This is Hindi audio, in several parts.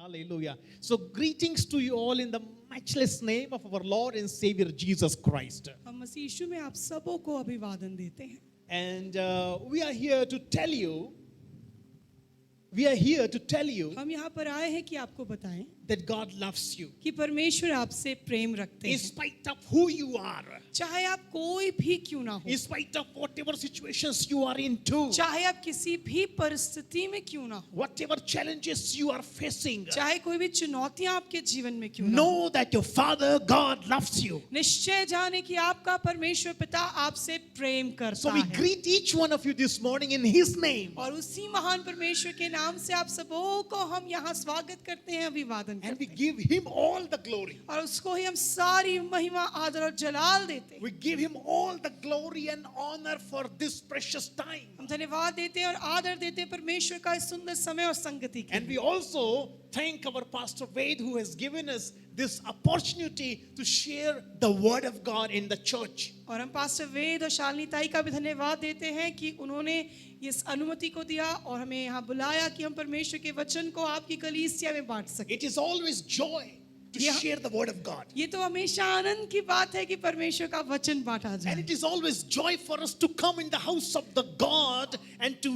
Hallelujah. So greetings to you all in the matchless name of our Lord and Savior Jesus Christ. हम मसीह यीशु में आप सबों को अभिवादन देते हैं And we are here to tell you, हम यहाँ पर आए हैं कि आपको बताएं that God loves you. कि परमेश्वर आपसे प्रेम रखते In हैं spite of who you are, चाहे आप कोई भी क्यों ना हो in spite of whatever situations you are into, चाहे आप किसी भी परिस्थिति में क्यों ना हो whatever challenges you are facing, चाहे कोई भी चुनौतियां आपके जीवन में क्यों ना हो know that your Father God loves you. निश्चय जाने कि आपका परमेश्वर पिता आपसे प्रेम करता So we है greet each one of you this morning in His name. और उसी महान परमेश्वर के नाम से आप सबों को हम यहाँ स्वागत करते हैं अभिवादन And we करते हैं give Him all the glory. और उसको ही हम सारी महिमा आदर और जलाल देते हैं We give Him all the glory and honor for this precious time. हम धन्यवाद देते हैं और आदर देते हैं परमेश्वर का इस सुंदर समय और संगति के And we also thank our Pastor Ved who has given us this opportunity to share the Word of God in the church. और हम पास्टर वेद और शालिनी ताई का भी धन्यवाद देते हैं कि उन्होंने इस अनुमति को दिया और हमें यहाँ बुलाया कि हम परमेश्वर के वचन को आपकी कलीसिया में बांट सकें It is always joy to Yeah. share the Word of God. ये तो हमेशा आनंद की बात है कि परमेश्वर का वचन बांटा And जाए it is always joy for us to come in the house of the God and to,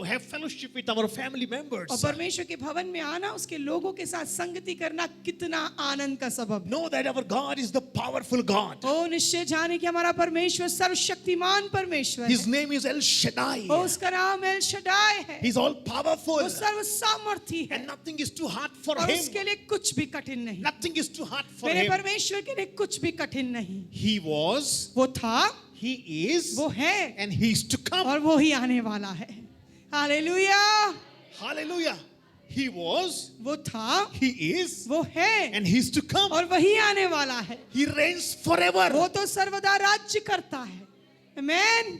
have fellowship with our family members. और परमेश्वर के भवन में आना उसके लोगों के साथ संगति करना कितना आनंद का सबब है Know that our God is the powerful God. ओ निश्चय जाने कि हमारा परमेश्वर सर्वशक्तिमान परमेश्वर His है name is El Shaddai. ओ उसका नाम एल शडाय है He's all powerful. वो सर्व सामर्थी है And nothing is too hard for और Him. उसके लिए कुछ भी कठिन नहीं Nothing is too hard for मेरे Him. परमेश्वर के लिए कुछ भी कठिन नहीं He was, वो था He is, वो है and He is to come. और वो ही आने वाला है हालेलुया Hallelujah. He was, वो था He is, वो है and He is to come. और वही आने वाला है He reigns forever. वो तो सर्वदा राज्य करता है आमेन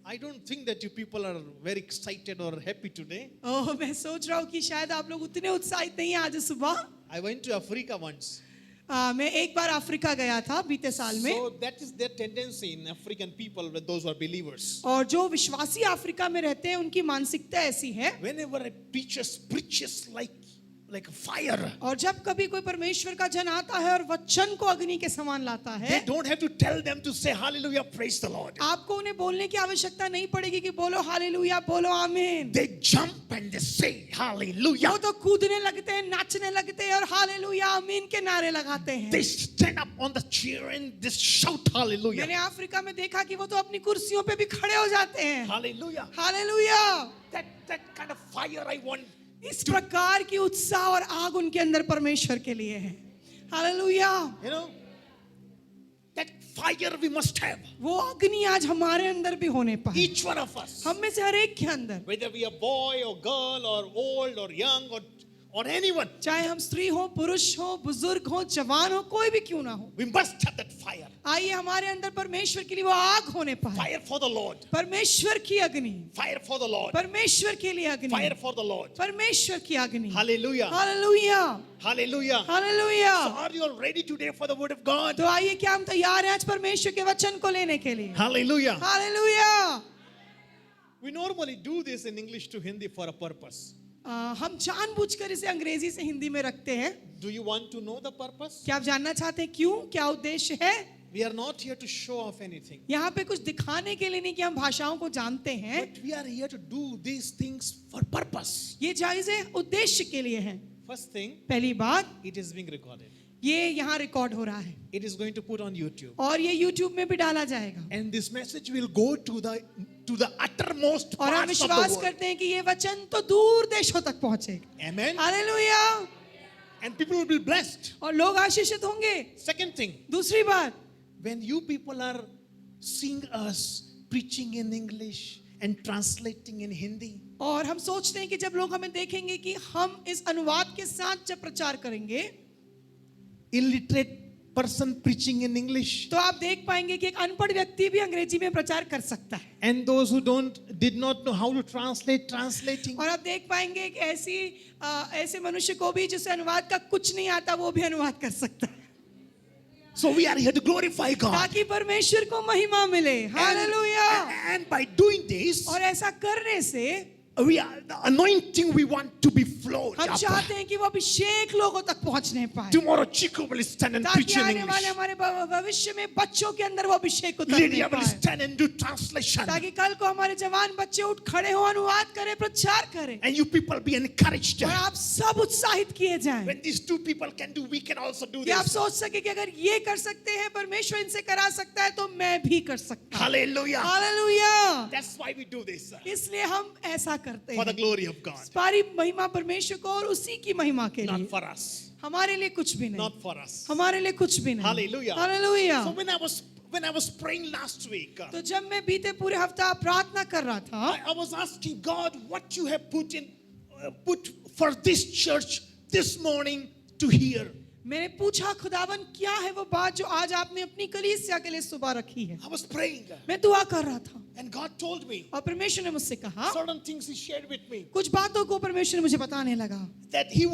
I don't think that you people are very excited or happy today. ओह मैं सोच रहा हूँ कि शायद आप लोग उतने उत्साहित नहीं हैं आज सुबह I went to Africa once. मैं एक बार अफ्रीका गया था बीते साल में So that is their tendency in African people, with those who are believers. और जो विश्वासी अफ्रीका में रहते हैं उनकी मानसिकता ऐसी है Whenever a preacher preaches like a fire, और जब कभी कोई परमेश्वर का जन आता है और वचन को अग्नि के समान लाता है they don't have to tell them to say hallelujah, praise the Lord. आपको उन्हें बोलने की आवश्यकता नहीं पड़ेगी कि बोलो हालेलुया बोलो आमीन They jump and they say hallelujah. वो तो कूदने लगते हैं नाचने लगते हैं और हालेलुया आमीन के नारे लगाते हैं They stand up on the chair and they shout hallelujah. मैंने अफ्रीका में देखा कि वो तो अपनी कुर्सियों पे भी खड़े हो जाते हैं Hallelujah. Hallelujah That kind of fire I want. इस प्रकार की उत्साह और आग उनके अंदर परमेश्वर के लिए है hallelujah That fire we must have. वो अग्नि आज हमारे अंदर भी होने पाए Each one of us. हम में से हर एक के अंदर Whether we are boy or girl or old or young or anyone. चाहे हम स्त्री हो पुरुष हो बुजुर्ग हो जवान हो कोई भी क्यों ना हो We must have that fire. आइए हमारे अंदर परमेश्वर के लिए वो आग होने पाए Fire for the Lord. परमेश्वर की अग्नि Fire for the Lord. परमेश्वर के लिए अग्नि Fire for the Lord. परमेश्वर की अग्नि Hallelujah. Hallelujah Hallelujah. Hallelujah So are you all ready today for the word of God? तो आइए क्या हम तैयार हैं आज परमेश्वर के वचन को लेने के लिए Hallelujah. Hallelujah We normally do this in English to Hindi for a purpose. हम जानबूझकर इसे अंग्रेजी से हिंदी में रखते हैं Do you want to know the purpose? क्या आप जानना चाहते हैं क्यों क्या उद्देश्य है We are not here to show off anything. यहाँ पे कुछ दिखाने के लिए नहीं कि हम भाषाओं को जानते हैं But we are here to do these things for purpose. ये चीजें उद्देश्य के लिए हैं First thing, पहली बात it is being recorded. ये यहाँ रिकॉर्ड हो रहा है It is going to put on YouTube. और ये YouTube में भी डाला जाएगा And this message will go to the uttermost और हम parts of the विश्वास world. करते हैं कि ये वचन तो दूर देशों तक पहुंचेगा Amen. Hallelujah And people will be blessed. और लोग आशीषित होंगे Second thing, दूसरी बात when you people are seeing us preaching in English and translating in Hindi, और हम सोचते हैं कि जब लोग हमें देखेंगे कि हम इस अनुवाद के साथ जब प्रचार करेंगे illiterate person preaching in English, तो आप देख पाएंगे कि एक अनपढ़ व्यक्ति भी अंग्रेजी में प्रचार कर सकता है and those who did not know how to translating. और आप देख पाएंगे एक ऐसे मनुष्य को भी जिसे अनुवाद का कुछ नहीं आता वो भी अनुवाद कर सकता है So we are here to glorify God. ताकि परमेश्वर को महिमा मिले hallelujah And by doing this, और ऐसा करने से the anointing we want to be flowed हम up. चाहते हैं कि वो अभिषेक लोगों तक पहुंचने पाए, Tomorrow Chico will stand and preach ताकि in आने वाले English. हमारे भविष्य में बच्चों के अंदर वो अभिषेक उतरने Lydia will पाए, stand and do translation. ताकि कल को हमारे जवान बच्चे उठ खड़े हो, अनुवाद करें, प्रचार करें, And you people be encouraged. और आप सब उत्साहित किए जाएं When these two people can do, we can also do कि आप this. सोच सके कि अगर ये कर सकते हैं, परमेश्वर इनसे करा सकता है, तो मैं भी कर सकता हूं। Hallelujah. Hallelujah. That's why we do this. इसलिए हम ऐसा करते For the हैं, glory of God. सारी महिमा परमेश्वर को और उसी की महिमा के Not लिए, for us. हमारे लिए कुछ भी नहीं, Not for us. हमारे लिए कुछ भी नहीं। Hallelujah. Hallelujah. So when I was praying last week, तो जब मैं बीते पूरे हफ्ता प्रार्थना कर रहा था, I was asking God what you have put for this church this morning to hear. मैंने पूछा, खुदावन क्या है वो बात जो आज आपने अपनी कलीसिया के लिए सुबह रखी है। I was praying मैं दुआ कर रहा था and God told me और परमेश्वर ने मुझसे कहा, certain things He shared with me कुछ बातों को परमेश्वर ने मुझे बताने लगा, that He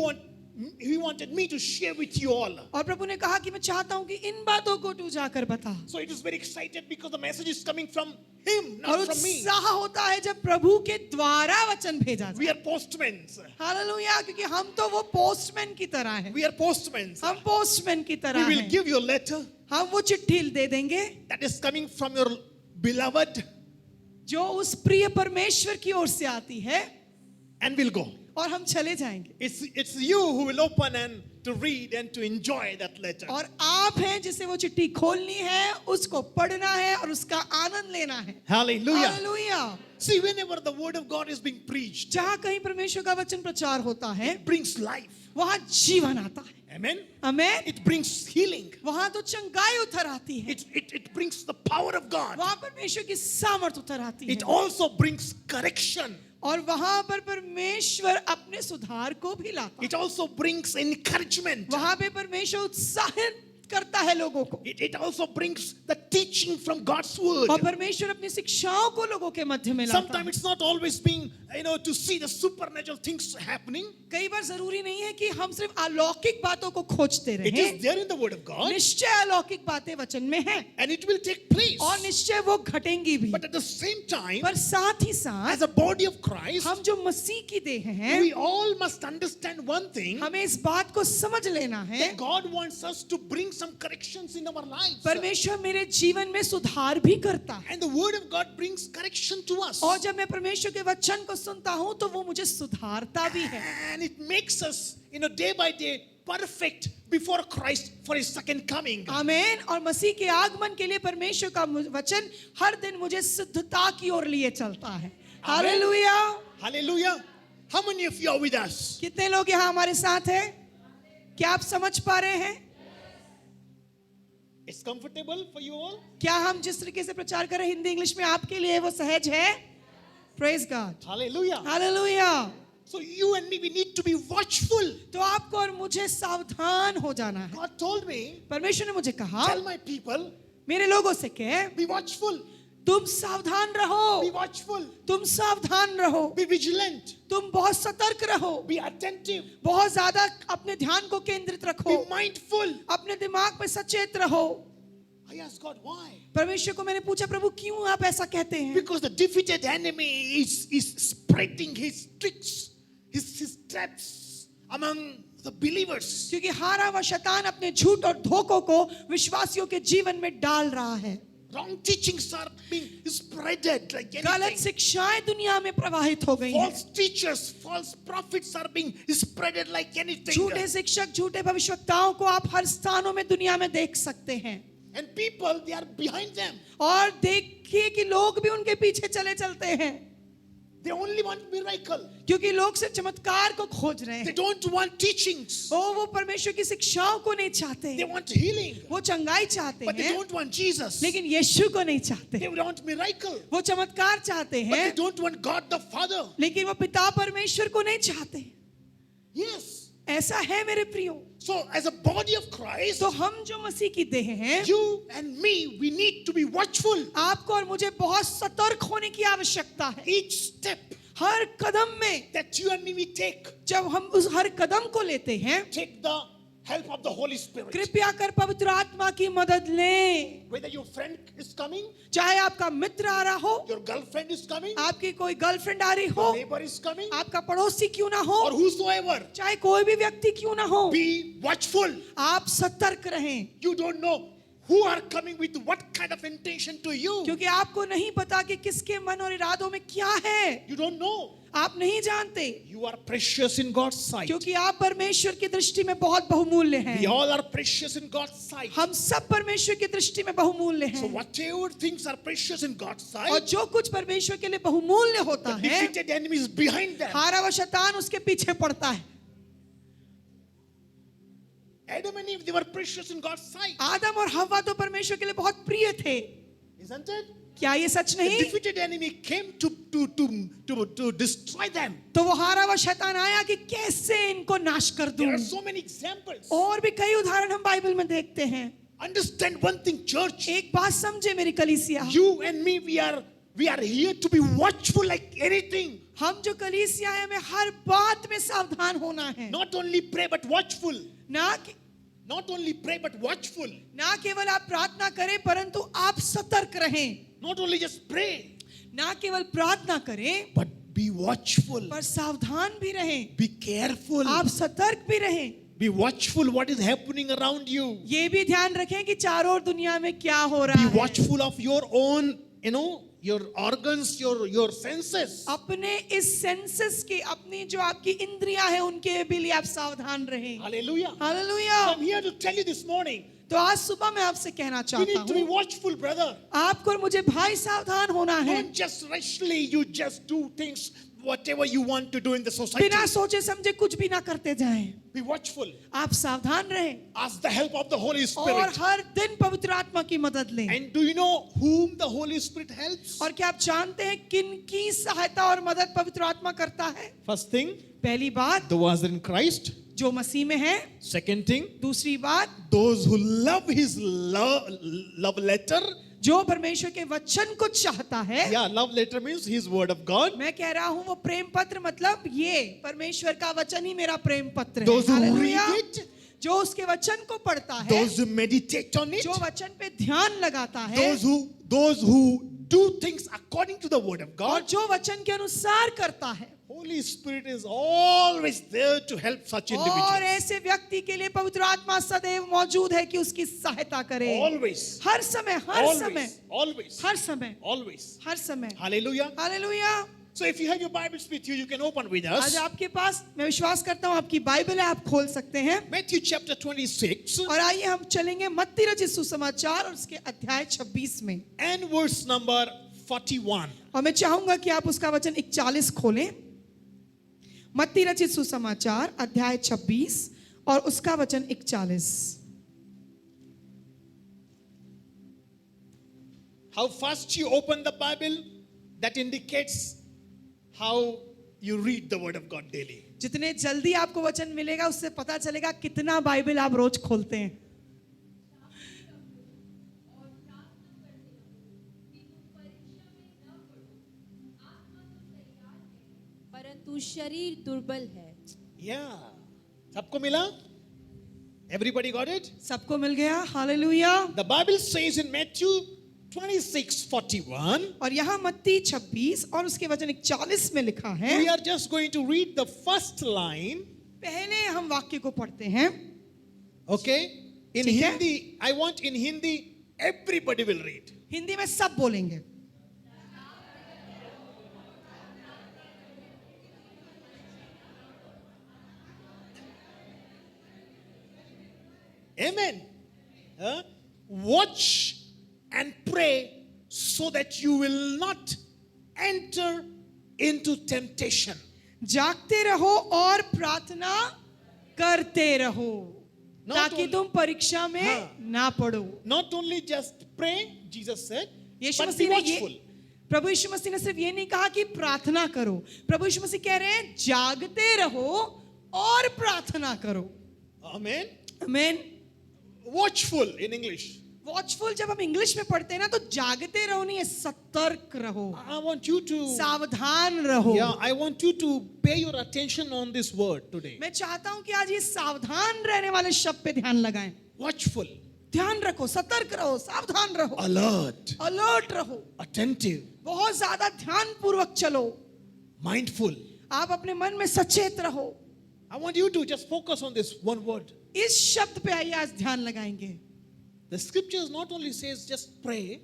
wanted me to share with you all. और प्रभु ने कहा कि मैं चाहता हूं कि इन बातों को तू जाकर बता। So it is very excited because the message is coming from Him, और not from me. उत्साह होता है जब प्रभु के द्वारा वचन भेजा जाए। We are postmen. हालेलुया, क्योंकि हम तो वो पोस्टमैन की तरह हैं, We are postmen. हम पोस्टमैन की तरह We will हैं। give you a letter हम वो चिट्ठी दे देंगे that is coming from your beloved जो उस प्रिय परमेश्वर की ओर से आती है, and we'll go. और हम चले जाएंगे। It's you who will open and to read and to enjoy that letter. और आप हैं जिसे वो चिट्ठी खोलनी है, उसको पढ़ना है और उसका आनंद लेना है। Hallelujah. Hallelujah. See, whenever the word of God is being preached, जहाँ कहीं परमेश्वर का वचन प्रचार होता है, it brings life. वहाँ जीवन आता है। Amen. Amen. It brings healing. वहाँ तो चंगाई उतर आती है, It brings the power of God. वहाँ परमेश्वर की सामर्थ उतर आती It है, also brings correction. और वहाँ पर परमेश्वर अपने सुधार को भी लाता है। It also brings encouragement. वहाँ पे परमेश्वर उत्साहित करता है लोगों को, It also brings the teaching from God's word. और परमेश्वर अपनी शिक्षाओं को लोगों के मध्य में लाता Sometimes है। it's not always being, to see the supernatural things happening. कई बार जरूरी नहीं है कि हम सिर्फ अलौकिक बातों को खोजते It रहें, is there in the word of God निश्चय अलौकिक बातें वचन में हैं, and it will take place. और निश्चय वो घटेंगी भी, But at the same time, पर साथ ही साथ as a body of Christ, हम जो मसीह की देह हैं, we all must understand one thing, हमें इस बात को समझ लेना है, that God wants us to bring some corrections in our lives. परमेश्वर मेरे जीवन में सुधार भी करता है, And the word of God brings correction to us. और जब मैं परमेश्वर के वचन को सुनता हूँ तो वो मुझे सुधारता भी है, And it makes us, day by day, perfect before Christ for His second coming. आमेन। और मसीह के आगमन के लिए परमेश्वर का वचन हर दिन मुझे सिद्धता की ओर लिए चलता है। Hallelujah. Hallelujah. How many of you are with us? कितने लोग यहाँ हमारे साथ हैं? क्या आप समझ पा रहे हैं? It's comfortable for you all? क्या हम जिस तरीके से प्रचार कर रहे हैं हिंदी इंग्लिश में, आपके लिए वो सहज है? Praise God. Hallelujah. Hallelujah. So you and me, we need to be watchful. तो आपको और मुझे सावधान हो जाना है। God told me, परमेश्वर ने मुझे कहा, tell my people, मेरे लोगों से कह, be watchful, तुम सावधान be रहो, watchful, तुम सावधान रहो, be vigilant, तुम बहुत सतर्क रहो, be attentive, बहुत ज्यादा अपने ध्यान को केंद्रित रखो, be mindful. अपने दिमाग पे सचेत रहो। I asked God, why? परमेश्वर को मैंने पूछा, प्रभु क्यों आप ऐसा कहते हैं? Because the defeated enemy is spreading his tricks, his traps among the believers. क्योंकि हारा हुआ शैतान अपने झूठ और धोखों को विश्वासियों के जीवन में डाल रहा है। Wrong teachings are being spreaded like गलत anything. शिक्षाएं दुनिया में प्रवाहित हो गई हैं। False teachers, false prophets are being spreaded like anything. झूठे शिक्षक, झूठे भविष्यवक्ताओं को आप हर स्थानों में दुनिया में देख सकते हैं, And people, they are behind them. और देखिए कि लोग भी उनके पीछे चले चलते हैं, They only want miracle. क्योंकि लोग सिर्फ चमत्कार को खोज रहे They हैं। don't want teachings. वो परमेश्वर की शिक्षाओं को नहीं चाहते, They want healing. वो चंगाई चाहते But they हैं, don't want Jesus. They लेकिन यीशु को नहीं चाहते। want miracle. वो चमत्कार चाहते But they हैं, don't want God the Father. लेकिन वो पिता परमेश्वर को नहीं चाहते। Yes. ऐसा है मेरे प्रियो। So as a body of Christ, तो हम जो मसीह की देह हैं, you and me, we need to be watchful. आपको और मुझे बहुत सतर्क होने की आवश्यकता है। Each step हर कदम में that you and me we take जब हम उस हर कदम को लेते हैं, the help of the Holy Spirit. कृपया कर पवित्र आत्मा की मदद लें। Whether your friend is coming, चाहे आपका मित्र आ रहा हो, your girlfriend is coming, आपकी कोई गर्लफ्रेंड आ रही हो, your neighbor is coming, आपका पड़ोसी क्यों ना हो, or whosoever, चाहे कोई भी व्यक्ति क्यों ना हो, be watchful. आप सतर्क रहें। You don't know who are coming with what kind of intention to you. क्योंकि आपको नहीं पता कि किसके मन और इरादों में क्या है। You don't know. आप नहीं जानते, You are precious in God's sight. क्योंकि आप परमेश्वर की दृष्टि में बहुत बहुमूल्य We हैं। all are precious in God's sight. हम सब परमेश्वर की दृष्टि में बहुमूल्य So हैं। whatever things are precious in God's और sight, जो कुछ परमेश्वर के लिए बहुमूल्य होता the है, defeated enemy is behind them. हारा व शैतान उसके पीछे पड़ता है। Adam and Eve, they were precious in God's sight. आदम और हव्वा तो परमेश्वर के लिए बहुत प्रिय थे। Isn't it? क्या ये सच The नहीं? defeated enemy came to destroy them. तो वो हारा व शैतान आया कि कैसे इनको नाश कर दूं। There are so many examples. और भी कई उदाहरण हम बाइबल में देखते हैं। Understand one thing, church. एक बात समझे मेरी कलीसिया, You and me, we are here to be watchful like anything. हम जो कलीसिया है हमें हर बात में सावधान होना है। Not only pray but watchful. ना watchful. केवल आप प्रार्थना करें परंतु आप सतर्क रहें। Not only just pray, ना केवल प्रार्थना करें but be watchful. पर सावधान भी रहें। Be careful. आप सतर्क भी रहें। Be watchful what is happening around you. ये भी ध्यान रखें कि चारों ओर दुनिया में क्या हो Be रहा है। watchful of your own, your organs, your senses. अपने इस सेंसेस की, अपनी जो आपकी इंद्रियां हैं उनके भी लिए आप सावधान रहें। Hallelujah. Hallelujah. I'm here to tell you this morning, तो आज सुबह मैं आपसे कहना you चाहता need to be हूँ, watchful, brother. आपको और मुझे भाई सावधान होना है। Don't just rashly, you just do things, whatever you want to do in the society. बिना सोचे समझे कुछ भी ना करते जाएं। Be watchful. आप सावधान रहें Ask the help of the Holy और Spirit. हर दिन पवित्र आत्मा की मदद लें। And do you know whom the Holy Spirit helps? और क्या आप जानते हैं किन की सहायता और मदद पवित्र आत्मा करता है? First thing, पहली बात, those in Christ. जो मसीह में है। Second thing, दूसरी बात, those who love His love letter. जो परमेश्वर के वचन को चाहता है। Yeah, love letter means His word of God. मैं कह रहा हूं वो प्रेम पत्र मतलब ये परमेश्वर का वचन ही मेरा प्रेम पत्र है। Those who hallelujah. read it, जो उसके वचन को पढ़ता है, those who meditate on it, जो वचन पे ध्यान लगाता है, those who do things according to the word of और God. जो वचन के अनुसार करता है। Holy Spirit is always there to help such और individuals. ऐसे व्यक्ति के लिए पवित्र आत्मा सदैव मौजूद है कि उसकी सहायता करे। Always. हर समय, हर समय, Always. हर समय, Always. हर समय। Hallelujah. Hallelujah. So if you have your Bibles with you, you can open with आज us. आपके पास, मैं विश्वास करता हूँ आपकी बाइबल है, आप खोल सकते हैं। Matthew chapter 26 और आइए हम चलेंगे मत्ती रचित सुसमाचार और उसके अध्याय 26 में, and verse number 41. और मैं चाहूंगा कि आप उसका वचन 41 खोलें। मत्ती रचित सुसमाचार अध्याय 26 और उसका वचन 41। How fast you open the Bible, that indicates how you read the word of God daily. जितने जल्दी आपको वचन मिलेगा उससे पता चलेगा कितना बाइबल आप रोज खोलते हैं। परंतु शरीर दुर्बल है। Yeah. सबको मिला? Everybody got it? सबको मिल गया? Hallelujah. The Bible says in Matthew 26:41. और यहाँ मत्ती 26 और उसके वचन 41 में लिखा है। We are just going to read the first line. पहले हम वाक्य को पढ़ते हैं। Okay? In ठीक है? Hindi, I want in Hindi, everybody will read. Hindi में सब बोलेंगे। Amen. Huh? Watch and pray so that you will not enter into temptation. जागते रहो और प्रार्थना करते रहो Not ताकि only- तुम परीक्षा में हाँ। ना पड़ो। Not only just pray, Jesus said, Yeshu but be मसीह ने watchful. प्रभु यीशु मसीह ने सिर्फ ये नहीं कहा कि प्रार्थना करो, प्रभु यीशु मसीह कह रहे हैं जागते रहो और प्रार्थना करो। Amen. आमीन। Watchful in English. वॉचफुल जब हम इंग्लिश में पढ़ते हैं ना तो जागते रहो नहीं है, सतर्क रहो, I want you to, सावधान रहो। yeah, I want you to pay your attention on this word today. मैं चाहता हूं कि आज ये सावधान रहने वाले शब्द पे ध्यान लगाएं। Watchful, ध्यान रखो, सतर्क रहो, सावधान रहो, alert, अलर्ट रहो, attentive, बहुत ज्यादा ध्यान पूर्वक चलो, mindful. आप अपने मन में सचेत रहो। I want you to just focus on this one word. इस शब्द पे आइए आज ध्यान लगाएंगे। The scriptures not only says just pray,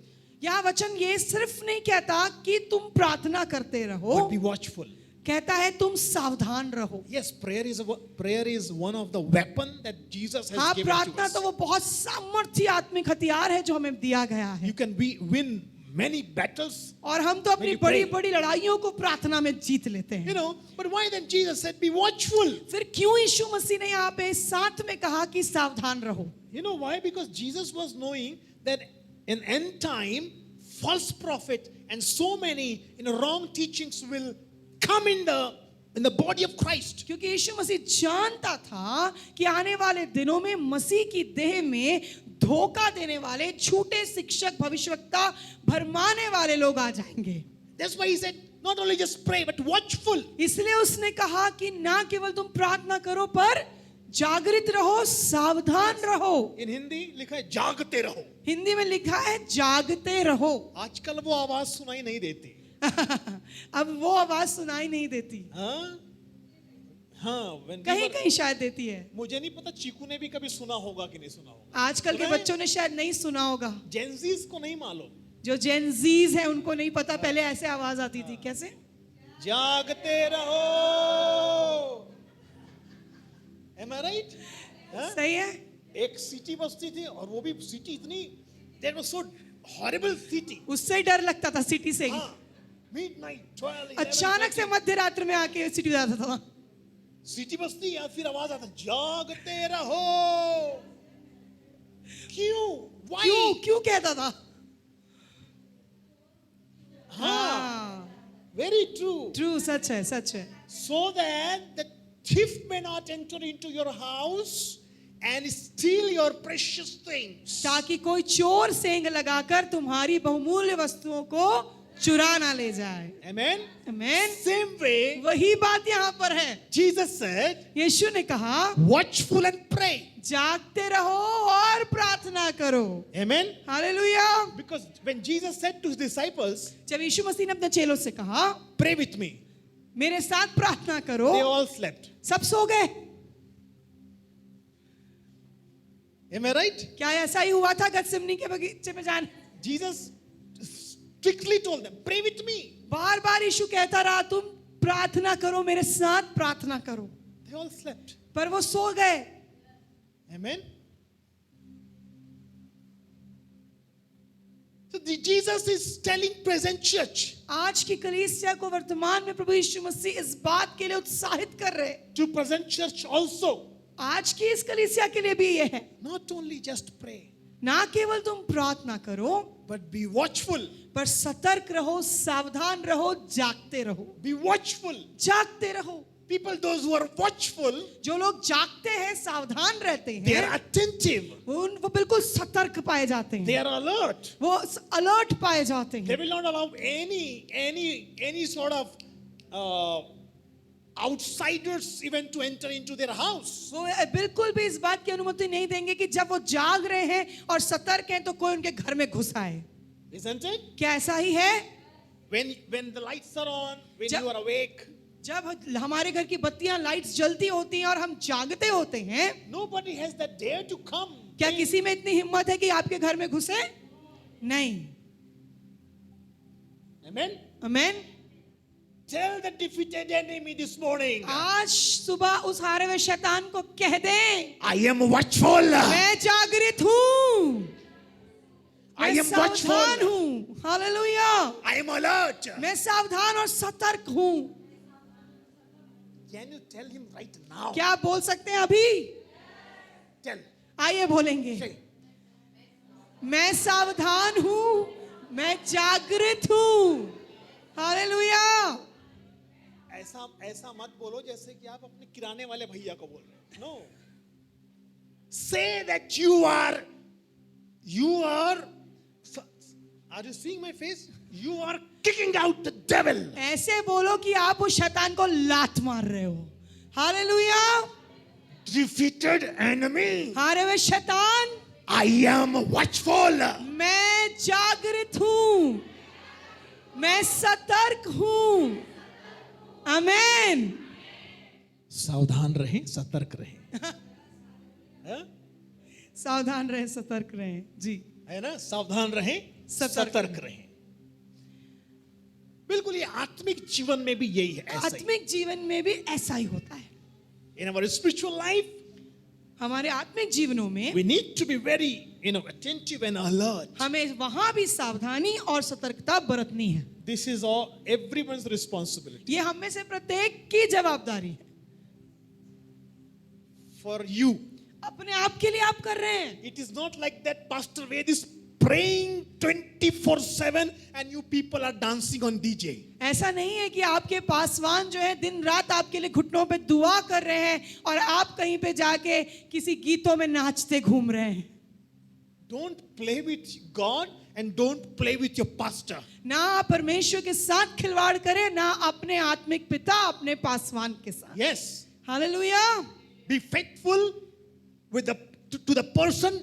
यह वचन ये सिर्फ नहीं कहता कि तुम प्रार्थना करते रहो, but be watchful. कहता है तुम सावधान रहो। Yes, prayer is one of the weapon that Jesus has हाँ, given to प्रार्थना us. तो वो बहुत सामर्थ्य आत्मिक हथियार है जो हमें दिया गया है, You can win many battles, और हम तो अपनी When you बड़ी pray. बड़ी लड़ाइयों को प्रार्थना में जीत लेते you हैं। know. But why then Jesus said, be watchful? फिर क्यों यीशु मसीह ने यहाँ पे साथ में कहा कि सावधान रहो? You know why? Because Jesus was knowing that in end time, false prophet and so many wrong teachings will come in the body of Christ. क्योंकि यीशु मसीह जानता था कि आने वाले दिनों में मसीह की देह में धोखा देने वाले झूठे शिक्षक, भविष्यवक्ता, भरमाने वाले लोग आ जाएंगे। That's why he said, not only just pray, but watchful. इसलिए उसने कहा कि ना केवल तुम प्रार्थना करो पर जागृत रहो, सावधान रहो। In Hindi लिखा है जागते रहो। हिंदी में लिखा है जागते रहो। आजकल वो आवाज सुनाई नहीं देती। अब वो आवाज सुनाई नहीं देती, हाँ, कहीं कहीं शायद देती है। मुझे नहीं पता चीकू ने भी कभी सुना होगा कि नहीं सुना होगा। आजकल के सुना है? बच्चों ने शायद नहीं सुना होगा, जेंजीज को नहीं मालूम। जो जेनजीज है उनको नहीं पता, पहले ऐसे आवाज आती थी। कैसे? जागते रहो। Am I right? हाँ? सही है। एक सिटी बसती थी और वो भी सिटी इतनी, that was so horrible city. उससे ही डर लगता था, सिटी से ही। हाँ, midnight, 12, 11, अचानक से 13, मध्य रात्रि में आके सिटी जाता था। सिटी बसती या फिर आवाज आता जागते रहो। क्यों? Why? क्यों कहता था? हाँ, very true. ट्रू, सच है, सच है। So that the thief may not enter into your house and steal your precious things. ताकि कोई चोर सेंग लगाकर तुम्हारी बहुमूल्य वस्तुओं को चुरा ना ले जाए। Amen. आमीन। Same way, वही बात यहाँ पर है। Jesus said, यीशु ने कहा watchful and pray. जागते रहो और प्रार्थना करो। Amen. Hallelujah. Because when Jesus said to his disciples, जब यीशु मसीह ने अपने चेलों से कहा pray with me, मेरे साथ प्रार्थना करो, they all slept. सब सो गए। Am I right? क्या ऐसा ही हुआ था गतसिमनी के बगीचे में जान? Jesus strictly told them, pray with me. बार बार यीशु कहता रहा तुम प्रार्थना करो, मेरे साथ प्रार्थना करो, They all slept. पर वो सो गए। Amen. So Jesus is telling present church आज की कलीसिया को वर्तमान में प्रभु यीशु मसीह इस बात के लिए उत्साहित कर रहे हैं। to present church also, आज की इस कलीसिया के लिए भी ये है, not only just pray, ना केवल तुम प्रार्थना करो but be watchful. पर सतर्क रहो, सावधान रहो, जागते रहो। Be watchful. जागते रहो। People, those who are watchful, जो लोग जागते हैं, सावधान रहते they हैं, are attentive, वो बिल्कुल सतर्क पाए जाते they हैं, are alert. वो अलर्ट पाए जाते They हैं। will not allow any sort of outsiders even to enter into their house. वो बिल्कुल भी इस बात की अनुमति नहीं देंगे कि जब वो जाग रहे हैं और सतर्क हैं तो कोई उनके घर में घुस आए। Isn't it? क्या ऐसा ही है? When the lights are on, when जब- you are awake, जब हमारे घर की बत्तियां, लाइट्स जलती होती हैं और हम जागते होते हैं, nobody has the dare to come. क्या किसी में इतनी हिम्मत है कि आपके घर में घुसे? नहीं। Amen. आमीन। Tell the defeated enemy this morning, आज सुबह उस हारे हुए शैतान को कह दें, I am watchful. मैं जागृत हूँ, I मैं am सावधान watchful. हूँ। हालेलुया। I am alert. मैं सावधान और सतर्क हूँ। Can you tell him right now? क्या आप बोल सकते हैं अभी? Tell. आइए बोलेंगे। Say. मैं सावधान हूँ, मैं जागृत हूँ। हालेलुया। ऐसा मत बोलो जैसे कि आप अपने किराने वाले भैया को बोल रहे हो। No. Say that you are you are you seeing my face? You are kicking out the devil. ऐसे बोलो कि आप उस शैतान को लात मार रहे हो. हालेलुया. Defeated enemy. हारे हुए शैतान, I am watchful. मैं जागृत हूं, मैं सतर्क हूं. आमेन. सावधान रहें, सतर्क रहें. हाँ? सावधान रहे, सतर्क रहे. जी, है ना? सावधान रहें, सतर्क रहें. बिल्कुल ये आत्मिक जीवन में भी यही है. ऐसा ही. आत्मिक जीवन में भी ऐसा ही होता है. In our spiritual life, हमारे आत्मिक जीवनों में we need to be very, attentive and alert. हमें वहां भी सावधानी और सतर्कता बरतनी है. This is all everyone's responsibility. ये हम में से प्रत्येक की जवाबदारी है. For you, अपने आप के लिए आप कर रहे हैं. it is not like that Pastor Ved is praying 24/7 and you people are dancing on DJ. ऐसा नहीं है कि आपके पासवान जो है दिन रात आपके लिए घुटनों पे दुआ कर रहे हैं और आप कहीं पे जाके किसी गीतों में नाचते घूम रहे हैं. Don't play with God and don't play with your pastor. ना आप परमेश्वर के साथ खिलवाड़ करें, ना अपने आत्मिक पिता अपने पासवान के साथ. Yes, hallelujah. be faithful with to the person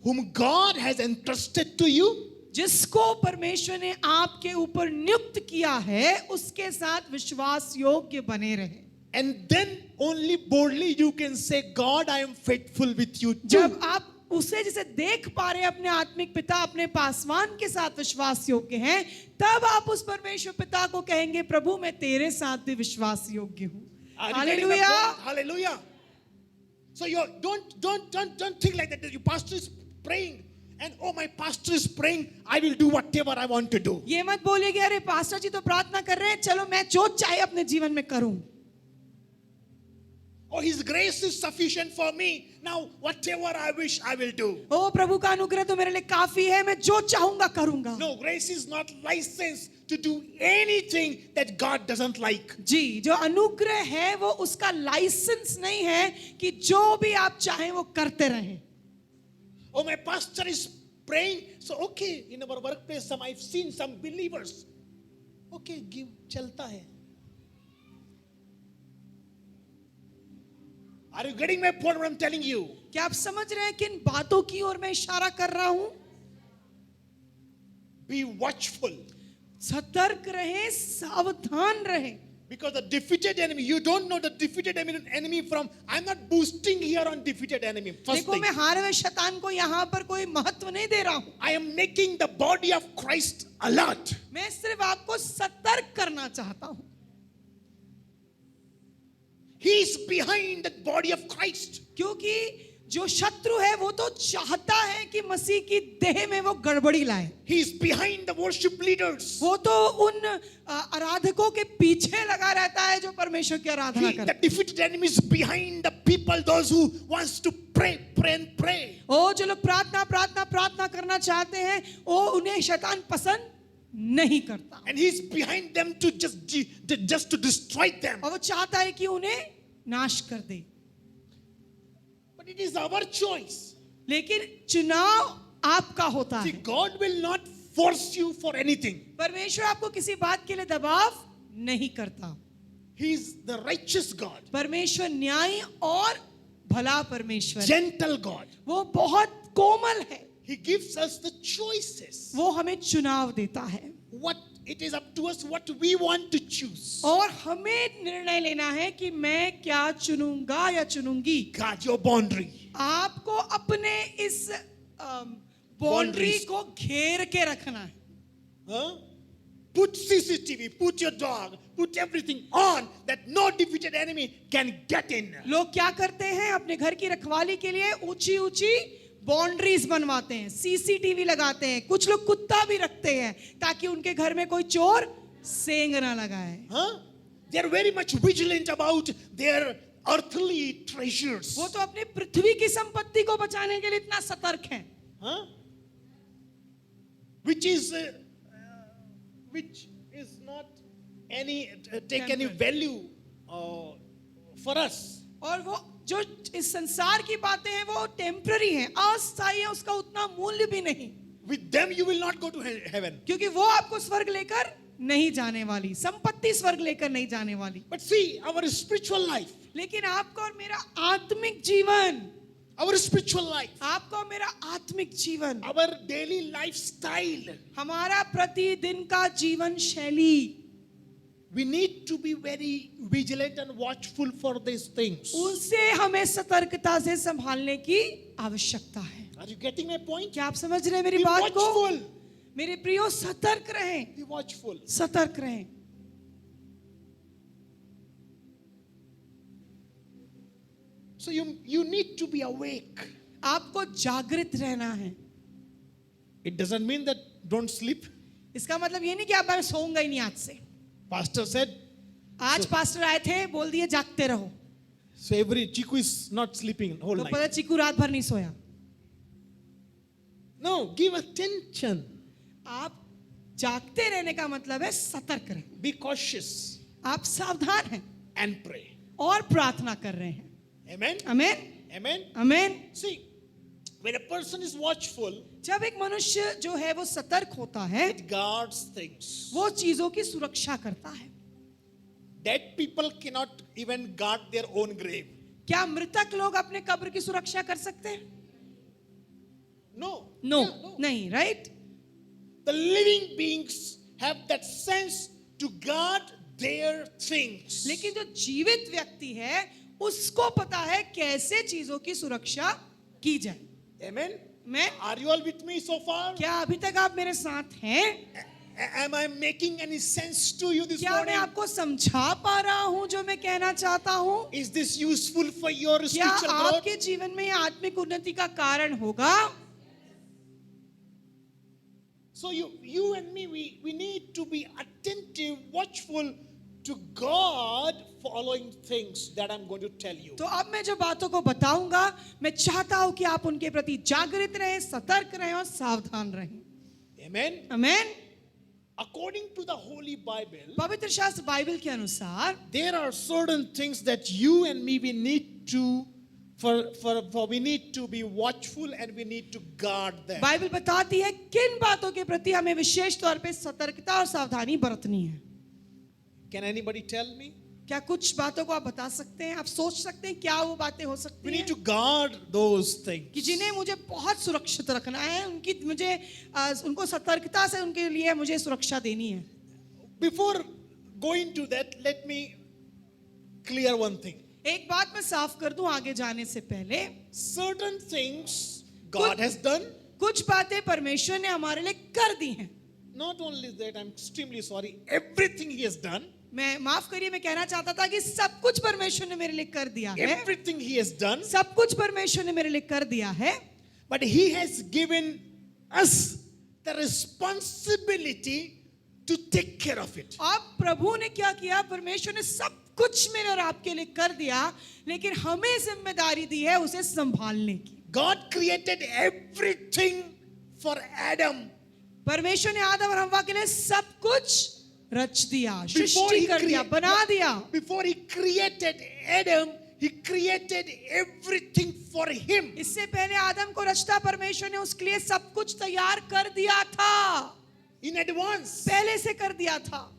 whom God has entrusted to you. जिसको परमेश्वर ने आपके ऊपर नियुक्त किया है उसके साथ विश्वास योग्य बने रहे. And then only boldly you can say, God, I am faithful with you too. जब आप उसे जिसे देख पा रहे हैं अपने आत्मिक पिता अपने पासवान के साथ विश्वास योग्य हैं, तब आप उस परमेश्वर पिता को कहेंगे, प्रभु मैं तेरे साथ भी विश्वास योग्य हूँ. Are you getting the hallelujah. point? Hallelujah. So you don't think like that. Your pastor is praying, and oh, my pastor is praying, I will do whatever I want to do. ये मत बोलिए कि अरे पास्टर जी तो प्रार्थना कर रहे हैं, चलो मैं जो चाहे अपने जीवन में करूं. Oh, His grace is sufficient for me. Now, whatever I wish, I will do. ओ प्रभु का अनुग्रह तो मेरे लिए काफी है, मैं जो चाहूंगा करूंगा. No, grace is not licensed to do anything that God doesn't like. जी, जो अनुग्रह है वो उसका लाइसेंस नहीं है कि जो भी आप चाहें वो करते रहें. Oh, my pastor is praying. So, okay, in our workplace, I've seen some believers. Okay, give, chalta hai. Are you getting my point what I'm telling you? क्या आप समझ रहे हैं किन बातों की ओर मैं इशारा कर रहा हूं? Be watchful. सतर्क रहें, सावधान रहें. Because the defeated enemy, you don't know the defeated enemy from, I'm not boosting here on defeated enemy. First देखो thing, मैं हारे हुए शैतान को यहाँ पर कोई महत्व नहीं दे रहा हूं. I am making the body of Christ alert. मैं सिर्फ आपको सतर्क करना चाहता हूं. He is behind the body of Christ. क्योंकि जो शत्रु है वो तो चाहता है कि मसीह की देह में वो गड़बड़ी लाए. He is behind the worship leaders. वो तो उन आराधकों के पीछे लगा रहता है जो परमेश्वर की आराधना The करते. defeated enemy is behind the people, those who wants to pray and pray. ओ जो लोग प्रार्थना करना चाहते हैं, वो उन्हें शैतान पसंद नहीं करता. And he's behind them to just to destroy them. और वो चाहता है कि उन्हें नाश कर दे. But it is our choice. लेकिन चुनाव आपका होता See, है. God will not force you for anything. परमेश्वर आपको किसी बात के लिए दबाव नहीं करता. He is the righteous God, परमेश्वर न्यायी और भला परमेश्वर है. gentle God. वो बहुत कोमल है. He gives us the choices. वो हमें चुनाव देता है What it is up to us what we want to choose. और हमें निर्णय लेना है कि मैं क्या चुनूंगा या चुनूंगी. God, your boundary. आपको अपने इस बाउंड्री Boundaries. को घेर के रखना है. Huh? Put CCTV, put your dog, put everything on that no defeated enemy can get in. लोग क्या करते हैं अपने घर की रखवाली के लिए ऊंची ऊंची बाउंड्रीज बनवाते हैं, सीसीटीवी लगाते हैं, कुछ लोग कुत्ता भी रखते हैं ताकि उनके घर में कोई चोर सेंग ना लगाए. Huh? They are very much vigilant about their earthly treasures. वो तो अपनी पृथ्वी की संपत्ति को बचाने के लिए इतना सतर्क हैं. Huh? Which is not any take any Temporary. value for us. और वो जो इस संसार की बातें हैं वो टेम्पररी हैं, अस्थायी है, उसका उतना मूल्य भी नहीं, With them, you will not go to heaven. क्योंकि वो आपको स्वर्ग लेकर नहीं जाने वाली, संपत्ति स्वर्ग लेकर नहीं जाने वाली। But see, our spiritual life, लेकिन आपका और मेरा आत्मिक जीवन, our spiritual life, आपका और मेरा आत्मिक जीवन, our daily lifestyle, हमारा प्रतिदिन का जीवन शैली, we need to be very vigilant and watchful for these things. उनसे हमें सतर्कता से संभालने की आवश्यकता है। Are you getting my point? क्या आप समझ रहे हैं मेरी Be बात को? watchful. मेरे प्रियो, सतर्क रहें, Be watchful. सतर्क रहें। So you need to be awake. आपको जागृत रहना है। It doesn't mean that don't sleep. इसका मतलब ये नहीं कि आप मैं सोऊंगा ही नहीं आज से। Pastor said, आज पास्टर आए थे, बोल दिए जागते रहो, so every Chiku is not sleeping whole तो night. पता चिकू रात भर नहीं सोया। No, give attention. आप जागते रहने का मतलब है सतर्क रहें, Be cautious आप सावधान हैं and pray. और प्रार्थना कर रहे हैं। Amen? Amen, Amen? Amen. See, when a person is watchful, जब एक मनुष्य जो है वो सतर्क होता है, it guards things. वो चीजों की सुरक्षा करता है। Dead people cannot even guard their own grave. क्या मृतक लोग अपने कब्र की सुरक्षा कर सकते हैं? No. No, Yeah, no. नहीं, right? The living beings have that sense to guard their things. लेकिन जो जीवित व्यक्ति है उसको पता है कैसे चीजों की सुरक्षा की जाए। Amen? मैं, Are you all with me so far? क्या अभी तक आप मेरे साथ हैं? Am I making any sense to you this क्या मैं morning? आपको समझा पा रहा हूं जो मैं कहना चाहता हूं? Is this useful for your क्या spiritual growth? आपके जीवन में ये आत्मिक उन्नति का कारण होगा? So you and me, we need to be attentive, watchful to God following things that I'm going to tell you. तो अब मैं जो बातों को बताऊंगा, मैं चाहता हूं कि आप उनके प्रति जागृत रहें, सतर्क रहें और सावधान रहें। Amen? Amen. According to the Holy Bible, पवित्र शास्त्र बाइबल के अनुसार there are certain things that you and me we need to we need to be watchful and we need to guard them. Bible बताती है किन बातों के प्रति हमें विशेष तौर पे सतर्कता और सावधानी बरतनी है। Can anybody tell me? क्या कुछ बातों को आप बता सकते हैं? आप सोच सकते हैं क्या वो बातें हो We सकती need हैं to guard those things. कि जिन्हें मुझे बहुत सुरक्षित रखना है, उनकी मुझे उनको सतर्कता से उनके लिए मुझे सुरक्षा देनी है। Before going to that, let me clear one thing. एक बात मैं साफ कर दूं आगे जाने से पहले, Certain things God has done. कुछ बातें परमेश्वर ने हमारे लिए कर दी हैं। Not only that, I'm extremely sorry. Everything He has done, मैं माफ करिए, मैं कहना चाहता था कि सब कुछ परमेश्वर ने मेरे लिए कर दिया है, everything He has done, सब कुछ परमेश्वर ने मेरे लिए कर दिया है, but He has given us the responsibility to take care of it. अब प्रभु ने क्या किया? परमेश्वर ने सब कुछ मेरे और आपके लिए कर दिया, लेकिन हमें जिम्मेदारी दी है उसे संभालने की। God created everything for Adam. परमेश्वर ने आदम और हव्वा के लिए सब कुछ रच दिया, Before सृष्टि he कर दिया, crea- बना दिया। Before He created Adam, He created everything for him. इससे पहले आदम को रचता परमेश्वर ने उसके लिए सब कुछ तैयार कर दिया था, In advance. पहले से कर दिया था।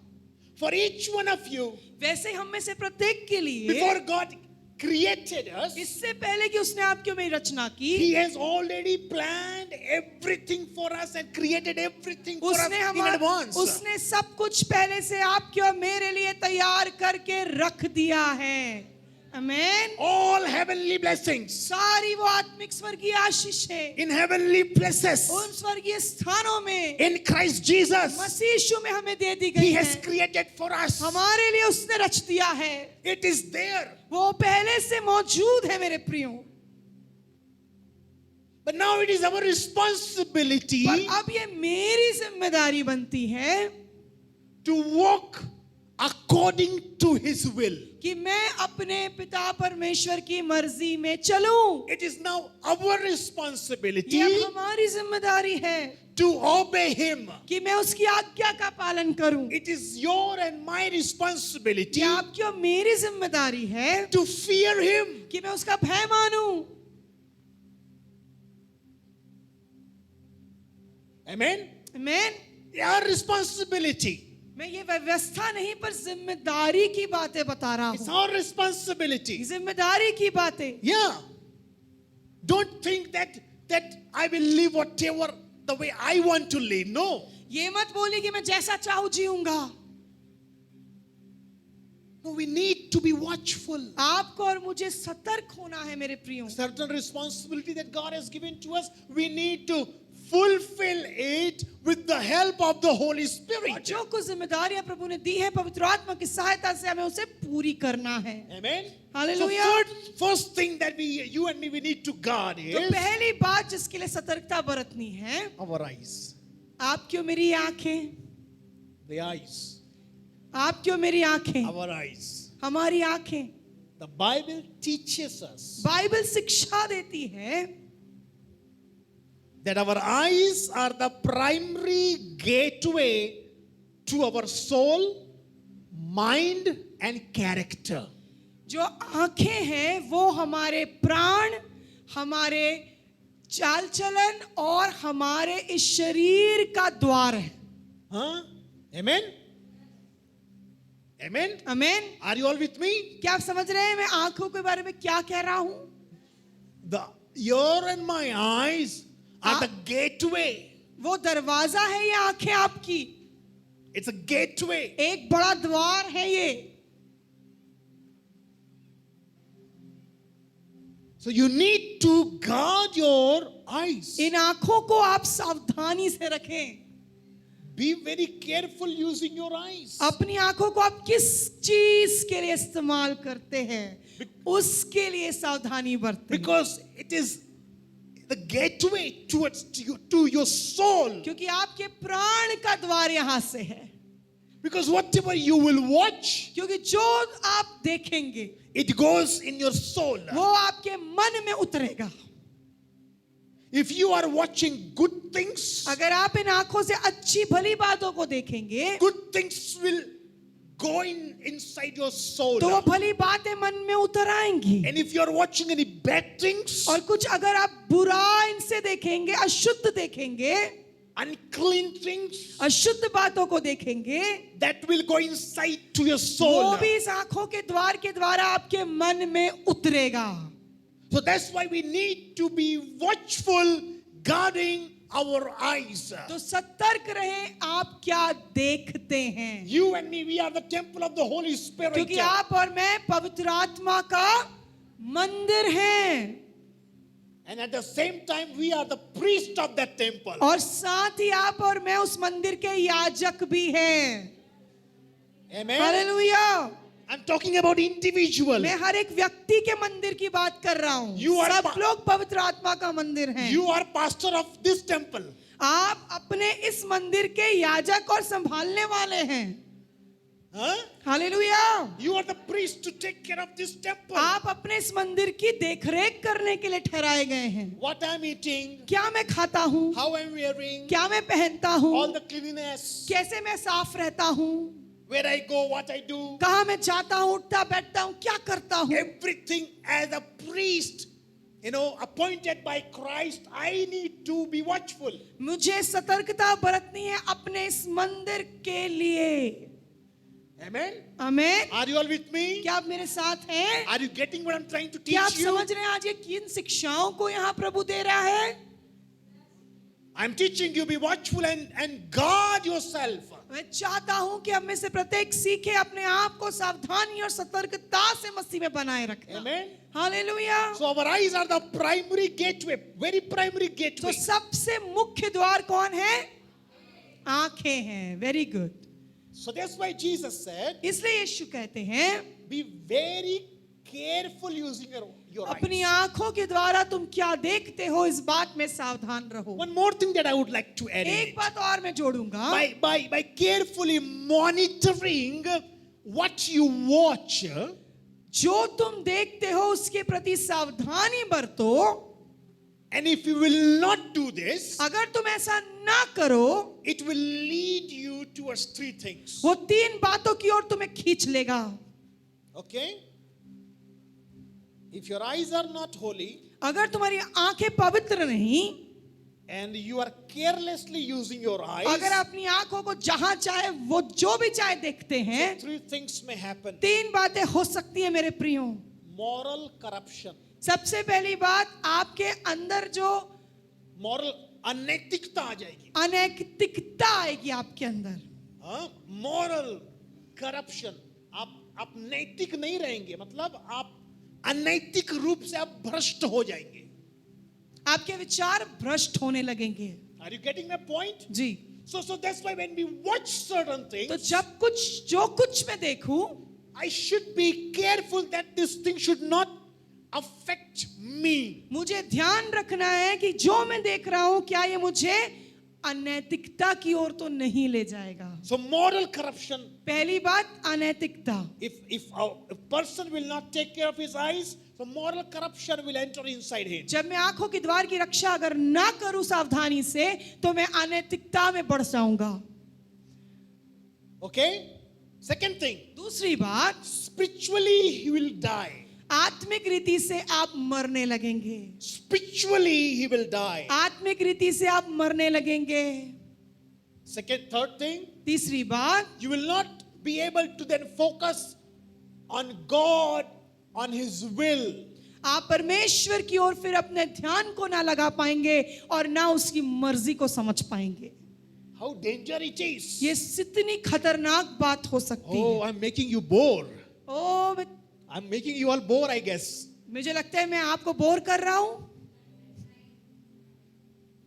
For each one of you, वैसे हम में से प्रत्येक के लिए before God created us, इससे पहले कि उसने आपकी मेरी रचना की, He has already planned everything for us and created everything for us उसने in advance. उसने सब कुछ पहले से आपके और मेरे लिए तैयार करके रख दिया है। आमेन। All heavenly blessings सारी वो आत्मिक स्वर्गीय आशीष है in heavenly places उन स्वर्गीय स्थानों में in Christ Jesus. मसीह यीशु में हमें दे दी He गई has है। created for us. हमारे लिए उसने रच दिया है, It is there. वो पहले से मौजूद है मेरे प्रियो। But now it is our responsibility पर अब ये मेरी जिम्मेदारी बनती है to walk according to His will. कि मैं अपने पिता परमेश्वर की मर्जी में चलूं। It is now our responsibility ये अब हमारी जिम्मेदारी है to obey Him. कि मैं उसकी आज्ञा का पालन करूं। It is your and my responsibility ये आपकी और मेरी जिम्मेदारी है to fear Him. कि मैं उसका भय मानूं। Amen? आमीन। Our responsibility. मैं ये व्यवस्था नहीं पर जिम्मेदारी की बातें बता रहा It's हूं। our responsibility. जिम्मेदारी की बातें। Yeah. Don't think that I will live whatever the way I want to live. No. ये मत बोली कि मैं जैसा चाहूं जीऊंगा। No, we need to be watchful. आपको और मुझे सतर्क होना है मेरे प्रियो। Certain responsibility that God has given to us, we need to fulfill it with the help of the Holy और Spirit. जो कुछ जिम्मेदारियां प्रभु ने दी है पवित्र आत्मा की सहायता से हमें उसे पूरी करना है। Amen. Hallelujah. So first thing that you and me, we need to guard तो is पहली बात जिसके लिए सतर्कता बरतनी है, our eyes. आपकी और मेरी आंखें, The eyes. आपकी और मेरी आंखें, Our eyes. हमारी आंखें। The Bible teaches us Bible शिक्षा देती है that our eyes are the primary gateway to our soul, mind, and character. जो आंखें हैं वो हमारे प्राण, हमारे चाल चलन और हमारे इस शरीर का द्वार है। Huh? Amen? Amen? आमीन। Are you all with me? क्या आप समझ रहे हैं मैं आंखों के बारे में क्या कह रहा हूं? Your and my eyes are the gateway. वो दरवाजा है ये आंखें आपकी, It's a gateway. एक बड़ा द्वार है ये। So you need to guard your eyes. इन आंखों को आप सावधानी से रखें। Be very careful using your eyes. अपनी आंखों को आप किस चीज के लिए इस्तेमाल करते हैं उसके लिए सावधानी बरतें, Because it is the gateway to your soul. क्योंकि आपके प्राण का द्वार यहां से है। Because whatever you will watch, क्योंकि जो आप देखेंगे it goes in your soul. वो आपके मन में उतरेगा। If you are watching good things, अगर आप इन आंखों से अच्छी भली बातों को देखेंगे good things will go inside your soul. तो वो भली बातें मन में उतर आएंगी। And if you are watching any bad things, और कुछ अगर आप बुरा इनसे देखेंगे, अशुद्ध देखेंगे, unclean things, अशुद्ध बातों को देखेंगे, that will go inside to your वो soul. भी इस आंखों के द्वार के द्वारा आपके मन में उतरेगा। So that's why we need to be watchful, guarding our eyes. तो सतर्क रहें आप क्या देखते हैं, You and me, we are the temple of the Holy Spirit. क्योंकि आप और मैं पवित्र आत्मा का मंदिर हैं And at the same time, we are the priest of that temple. और साथ ही आप और मैं उस मंदिर के याजक भी हैं। Amen. Hallelujah. I'm talking about individual. मैं हर एक व्यक्ति के मंदिर की बात कर रहा हूँ। You are सब लोग पवित्र आत्मा का मंदिर हैं। You are pastor of this temple. आप अपने इस मंदिर के याजक और संभालने वाले हैं। Huh? Hallelujah. You are the priest to take care of this temple. आप अपने इस मंदिर की देखरेख करने के लिए ठहराए गए हैं। What I'm eating, क्या मैं खाता हूँ, how I'm wearing, क्या मैं पहनता all हूँ, the cleanliness, कैसे मैं साफ रहता हूँ, where I go, what I do, कहाँ मैं जाता हूँ, उठता बैठता हूँ, क्या करता हूँ, everything as a priest, appointed by Christ, I need to be watchful. मुझे सतर्कता बरतनी है अपने इस मंदिर के लिए। Amen. आमीन। Are you all with me? क्या आप मेरे साथ हैं? Are you getting what I'm trying to teach क्या आप you? समझ रहे हैं आज ये किन शिक्षाओं को यहाँ प्रभु दे रहा है? I'm teaching you be watchful and guard yourself. मैं चाहता हूँ कि हम में से प्रत्येक सीखे अपने आप को सावधानी और सतर्कता से मसीह में बनाए रखें। Amen. Hallelujah. So our eyes are the primary gateway, very primary तो gateway. सबसे मुख्य द्वार कौन है? आंखें हैं। Very good. So that's why Jesus said, इसलिए यीशु कहते हैं be very careful using your अपनी eyes. आंखों के द्वारा तुम क्या देखते हो इस बात में सावधान रहो। One more thing that I would like to add in एक it. बात और मैं जोड़ूंगा। By carefully monitoring what you watch, जो तुम देखते हो उसके प्रति सावधानी बरतो And if you will not do this, अगर तुम ऐसा ना करो, it will lead you towards three things. वो 3 बातों की ओर तुम्हें खींच लेगा. Okay? If your eyes are not holy अगर तुम्हारी आंखें पवित्र नहीं, and you are carelessly using your eyes, अगर अपनी आंखों को जहां चाहे वो जो भी चाहे देखते हैं, three things may happen. 3 बातें हो सकती है मेरे प्रियो. Moral corruption. सबसे पहली बात, आपके अंदर जो Moral अनैतिकता आ जाएगी. अनैतिकता आएगी आपके अंदर. हाँ? Moral corruption. आप नैतिक नहीं रहेंगे, मतलब आप अनैतिक रूप से आप भ्रष्ट हो जाएंगे. आपके विचार भ्रष्ट होने लगेंगे. Are you getting my point? Ji. So that's why when we watch certain तो things, जब जो कुछ मैं देखूं, I should be careful that this thing should not affect me. मुझे ध्यान रखना है कि जो मैं देख रहा हूं क्या ये मुझे अनैतिकता की ओर तो नहीं ले जाएगा. So moral corruption. पहली बात, अनैतिकता. If a person will not take care of his eyes, so moral corruption will enter inside him. जब मैं आंखों की द्वार की रक्षा अगर ना करूं सावधानी से, तो मैं अनैतिकता में बढ़ जाऊंगा. Okay? Second thing, दूसरी बात, spiritually he will die. आत्मिक रीति से आप मरने लगेंगे. Spiritually he will die. आत्मिक रीति से आप मरने लगेंगे. Third thing, तीसरी बात, you will not be able to then focus on God, on his will. आप परमेश्वर की ओर फिर अपने ध्यान को ना लगा पाएंगे और ना उसकी मर्जी को समझ पाएंगे. How dangerous it is. ये कितनी खतरनाक बात हो सकती Oh, है. I'm making you bore. O, I'm making you all bore, I guess. मुझे लगता है मैं आपको बोर कर रहा हूं.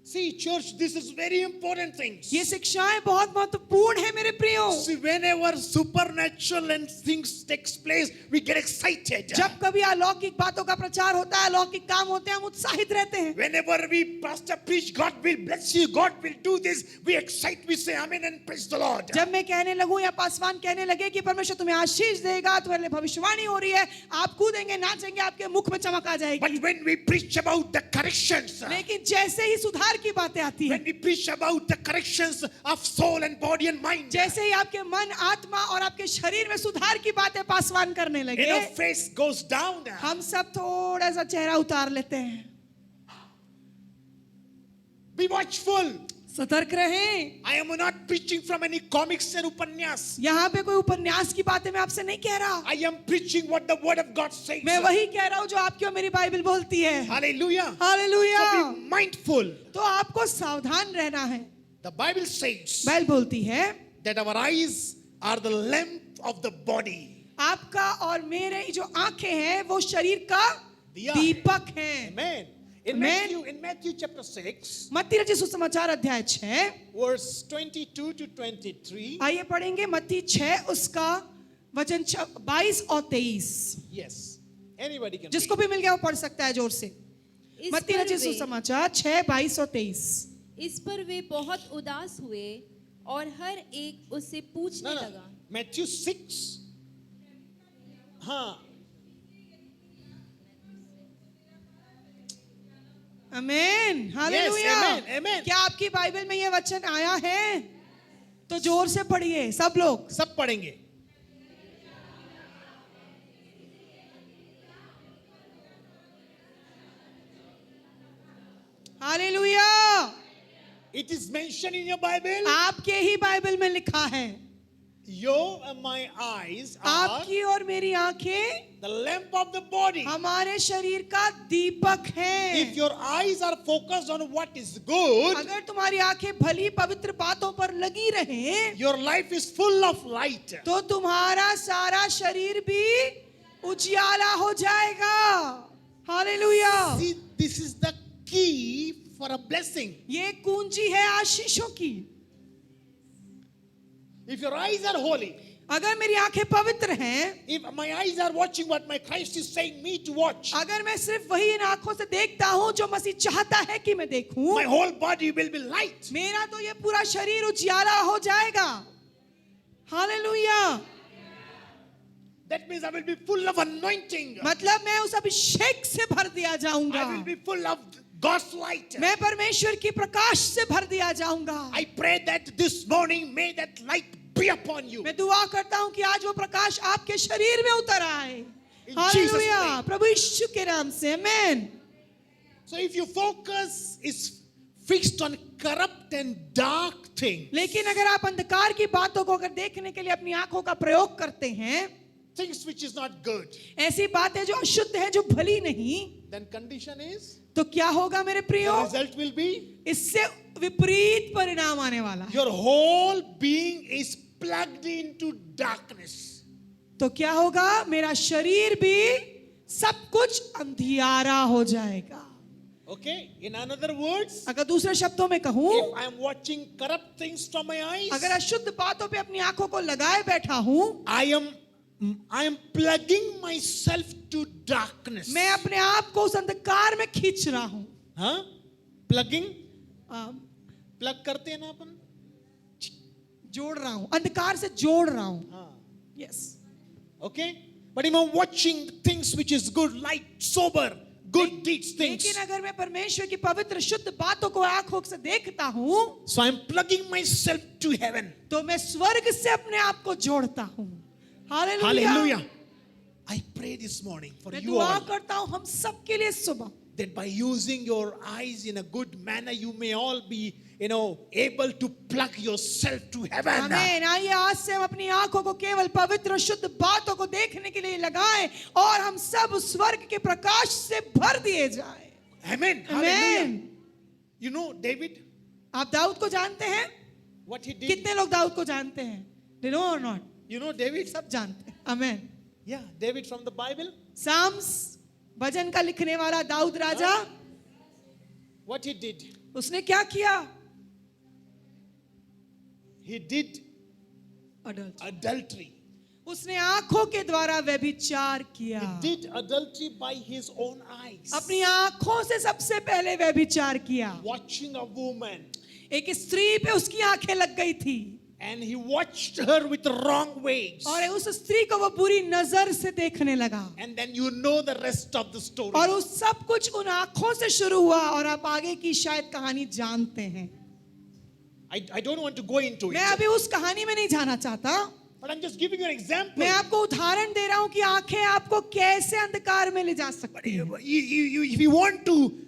See, church, this is very important things. ये शिक्षाएं बहुत महत्वपूर्ण है मेरे प्रियो. See, whenever supernatural and things takes place, we get excited. जब कभी अलौकिक बातों का प्रचार होता है, अलौकिक काम होते हैं, हम उत्साहित रहते हैं. Whenever we pastor preach, God will bless you, God will do this, we excite, we say amen and praise the Lord. जब मैं कहने लगूं या पासवान कहने लगे कि परमेश्वर तुम्हें आशीष देगा, तुम्हारे लिए भविष्यवाणी हो रही है, आप कूदेंगे, नाचेंगे, आपके मुख में चमक आ जाएगी. But when we preach about the corrections, लेकिन जैसे ही सुधार की बातें आती है, when we preach about the corrections of soul and body and mind, जैसे ही आपके मन, आत्मा और आपके शरीर में सुधार की बातें पासवान करने लगे, face goes down. हम सब थोड़ा सा चेहरा उतार लेते हैं. Be watchful. सतर्क रहें. I am not preaching from any comics and upanyas. यहाँ पे कोई उपन्यास की बातें मैं आपसे नहीं कह रहा. I am preaching what the word of God says. मैं वही कह रहा हूँ जो आपकी और मेरी बाइबल बोलती है. Hallelujah. Hallelujah. So be mindful. तो आपको सावधान रहना है. The Bible says बाइबल बोलती है that our eyes are the lamp of the body. आपका और मेरे जो आंखें हैं वो शरीर का दिया दीपक हैं. Amen. Amen. In Matthew chapter 6, मत्ती रचित सुसमाचार अध्याय 6, verse 22 to 23. आइए पढ़ेंगे मत्ती 6 उसका वचन 22 और 23. Yes. Anybody can जिसको भी मिल गया वो पढ़ सकता है जोर से. इस मत्ती पर रचित वे- सुसमाचार 6 22 और 23. इस पर वे बहुत उदास हुए और हर एक उससे पूछने No, no. लगा. Matthew 6. हाँ. आमेन. हालेलुया. amen, amen. क्या आपकी बाइबल में ये वचन आया है? तो जोर से पढ़िए सब लोग. सब पढ़ेंगे. Hallelujah. It is mentioned in your Bible. आपके ही बाइबल में लिखा है, Your and my eyes are आपकी और मेरी आंखें the lamp of the body. हमारे शरीर का दीपक है. If your eyes are focused on what is good, अगर तुम्हारी आंखें भली पवित्र बातों पर लगी रहे, your life is full of light. तो तुम्हारा सारा शरीर भी उजियाला हो जाएगा. Hallelujah. See, this is the key for a blessing. ये कुंजी है आशीषों की. If your eyes are holy, अगर मेरी आंखें पवित्र हैं, if my eyes are watching what my Christ is saying me to watch, अगर मैं सिर्फ वही इन आंखों से देखता हूं जो मसीह चाहता है कि मैं देखूं, my whole body will be light. मेरा तो ये पूरा शरीर उजियाला हो जाएगा. Hallelujah. That means I will be full of anointing. मतलब मैं उस अभिषेक से भर दिया I जाऊंगा. will be full of God's light. मैं परमेश्वर की प्रकाश से भर दिया जाऊंगा। I pray that this morning may that light be upon you. मैं दुआ करता हूं कि आज वो प्रकाश आपके शरीर में उतर आए। In hallelujah, Jesus' name. प्रभु यीशु के नाम से, आमेन। So if your focus is fixed on corrupt and dark things, लेकिन अगर आप अंधकार की बातों को अगर देखने के लिए अपनी आंखों का प्रयोग करते हैं, things which is not good, ऐसी बातें जो अशुद्ध है, जो भली नहीं, then condition is, तो क्या होगा मेरे the प्रियो? result will be इससे विपरीत परिणाम आने वाला है। your whole being is plugged into darkness. तो क्या होगा? मेरा शरीर भी सब कुछ अंधियारा हो जाएगा। Okay? In another words, अगर दूसरे शब्दों में कहूं, if I am watching corrupt things from my eyes, अगर अशुद्ध बातों पे अपनी आंखों को लगाए बैठा हूं, I am plugging myself to darkness. मैं अपने आप को उस अंधकार में खींच रहा हूं। Huh? Plugging? आ, Plug करते हैं ना अपन? जोड़ रहा हूं, अंधकार से जोड़ रहा हूं। हाँ. Yes, Okay? But if I'm watching things which is good, light, sober, good deeds, things. लेकिन अगर मैं परमेश्वर की पवित्र शुद्ध बातों को आंखों से देखता हूं, So I'm plugging myself to heaven. तो मैं स्वर्ग से अपने आप को जोड़ता हूं। Hallelujah. Hallelujah. I pray this morning for मैं you दुआ all करता हूं हम सब के लिए सुबह, that by using your eyes in a good manner, you may all be, able to plug yourself to heaven. आमीन। आइए आज से हम अपनी आंखों को केवल पवित्र और शुद्ध बातों को देखने के लिए लगाएं और हम सब उस स्वर्ग के प्रकाश से भर दिए जाएं। Amen. Hallelujah. आमीन। You know David, आप दाऊद को जानते हैं? what he did? कितने लोग दाऊद को जानते हैं? Do you know or not? You know David? सब जानते हैं। आमीन। Yeah, David from the Bible. Psalms भजन का लिखने वाला दाऊद राजा, What he did? उसने क्या किया? He did Adultery. adultery. उसने आंखों के द्वारा व्यभिचार किया। He did adultery by his own eyes. अपनी आंखों से सबसे पहले व्यभिचार किया। Watching a woman. एक स्त्री पे उसकी आंखें लग गई थी And he watched her with wrong ways. और उस स्त्री को वो बुरी नजर से देखने लगा And then you know the rest of the story. और उस सब कुछ उन आंखों से शुरू हुआ और आप आगे की शायद कहानी जानते हैं। I don't want to go into मैं it. अभी उस कहानी में नहीं जाना चाहता, But I'm just giving you an example. मैं आपको उदाहरण दे रहा हूं कि आंखें आपको कैसे अंधकार में ले जा But सकती हैं। if you want to,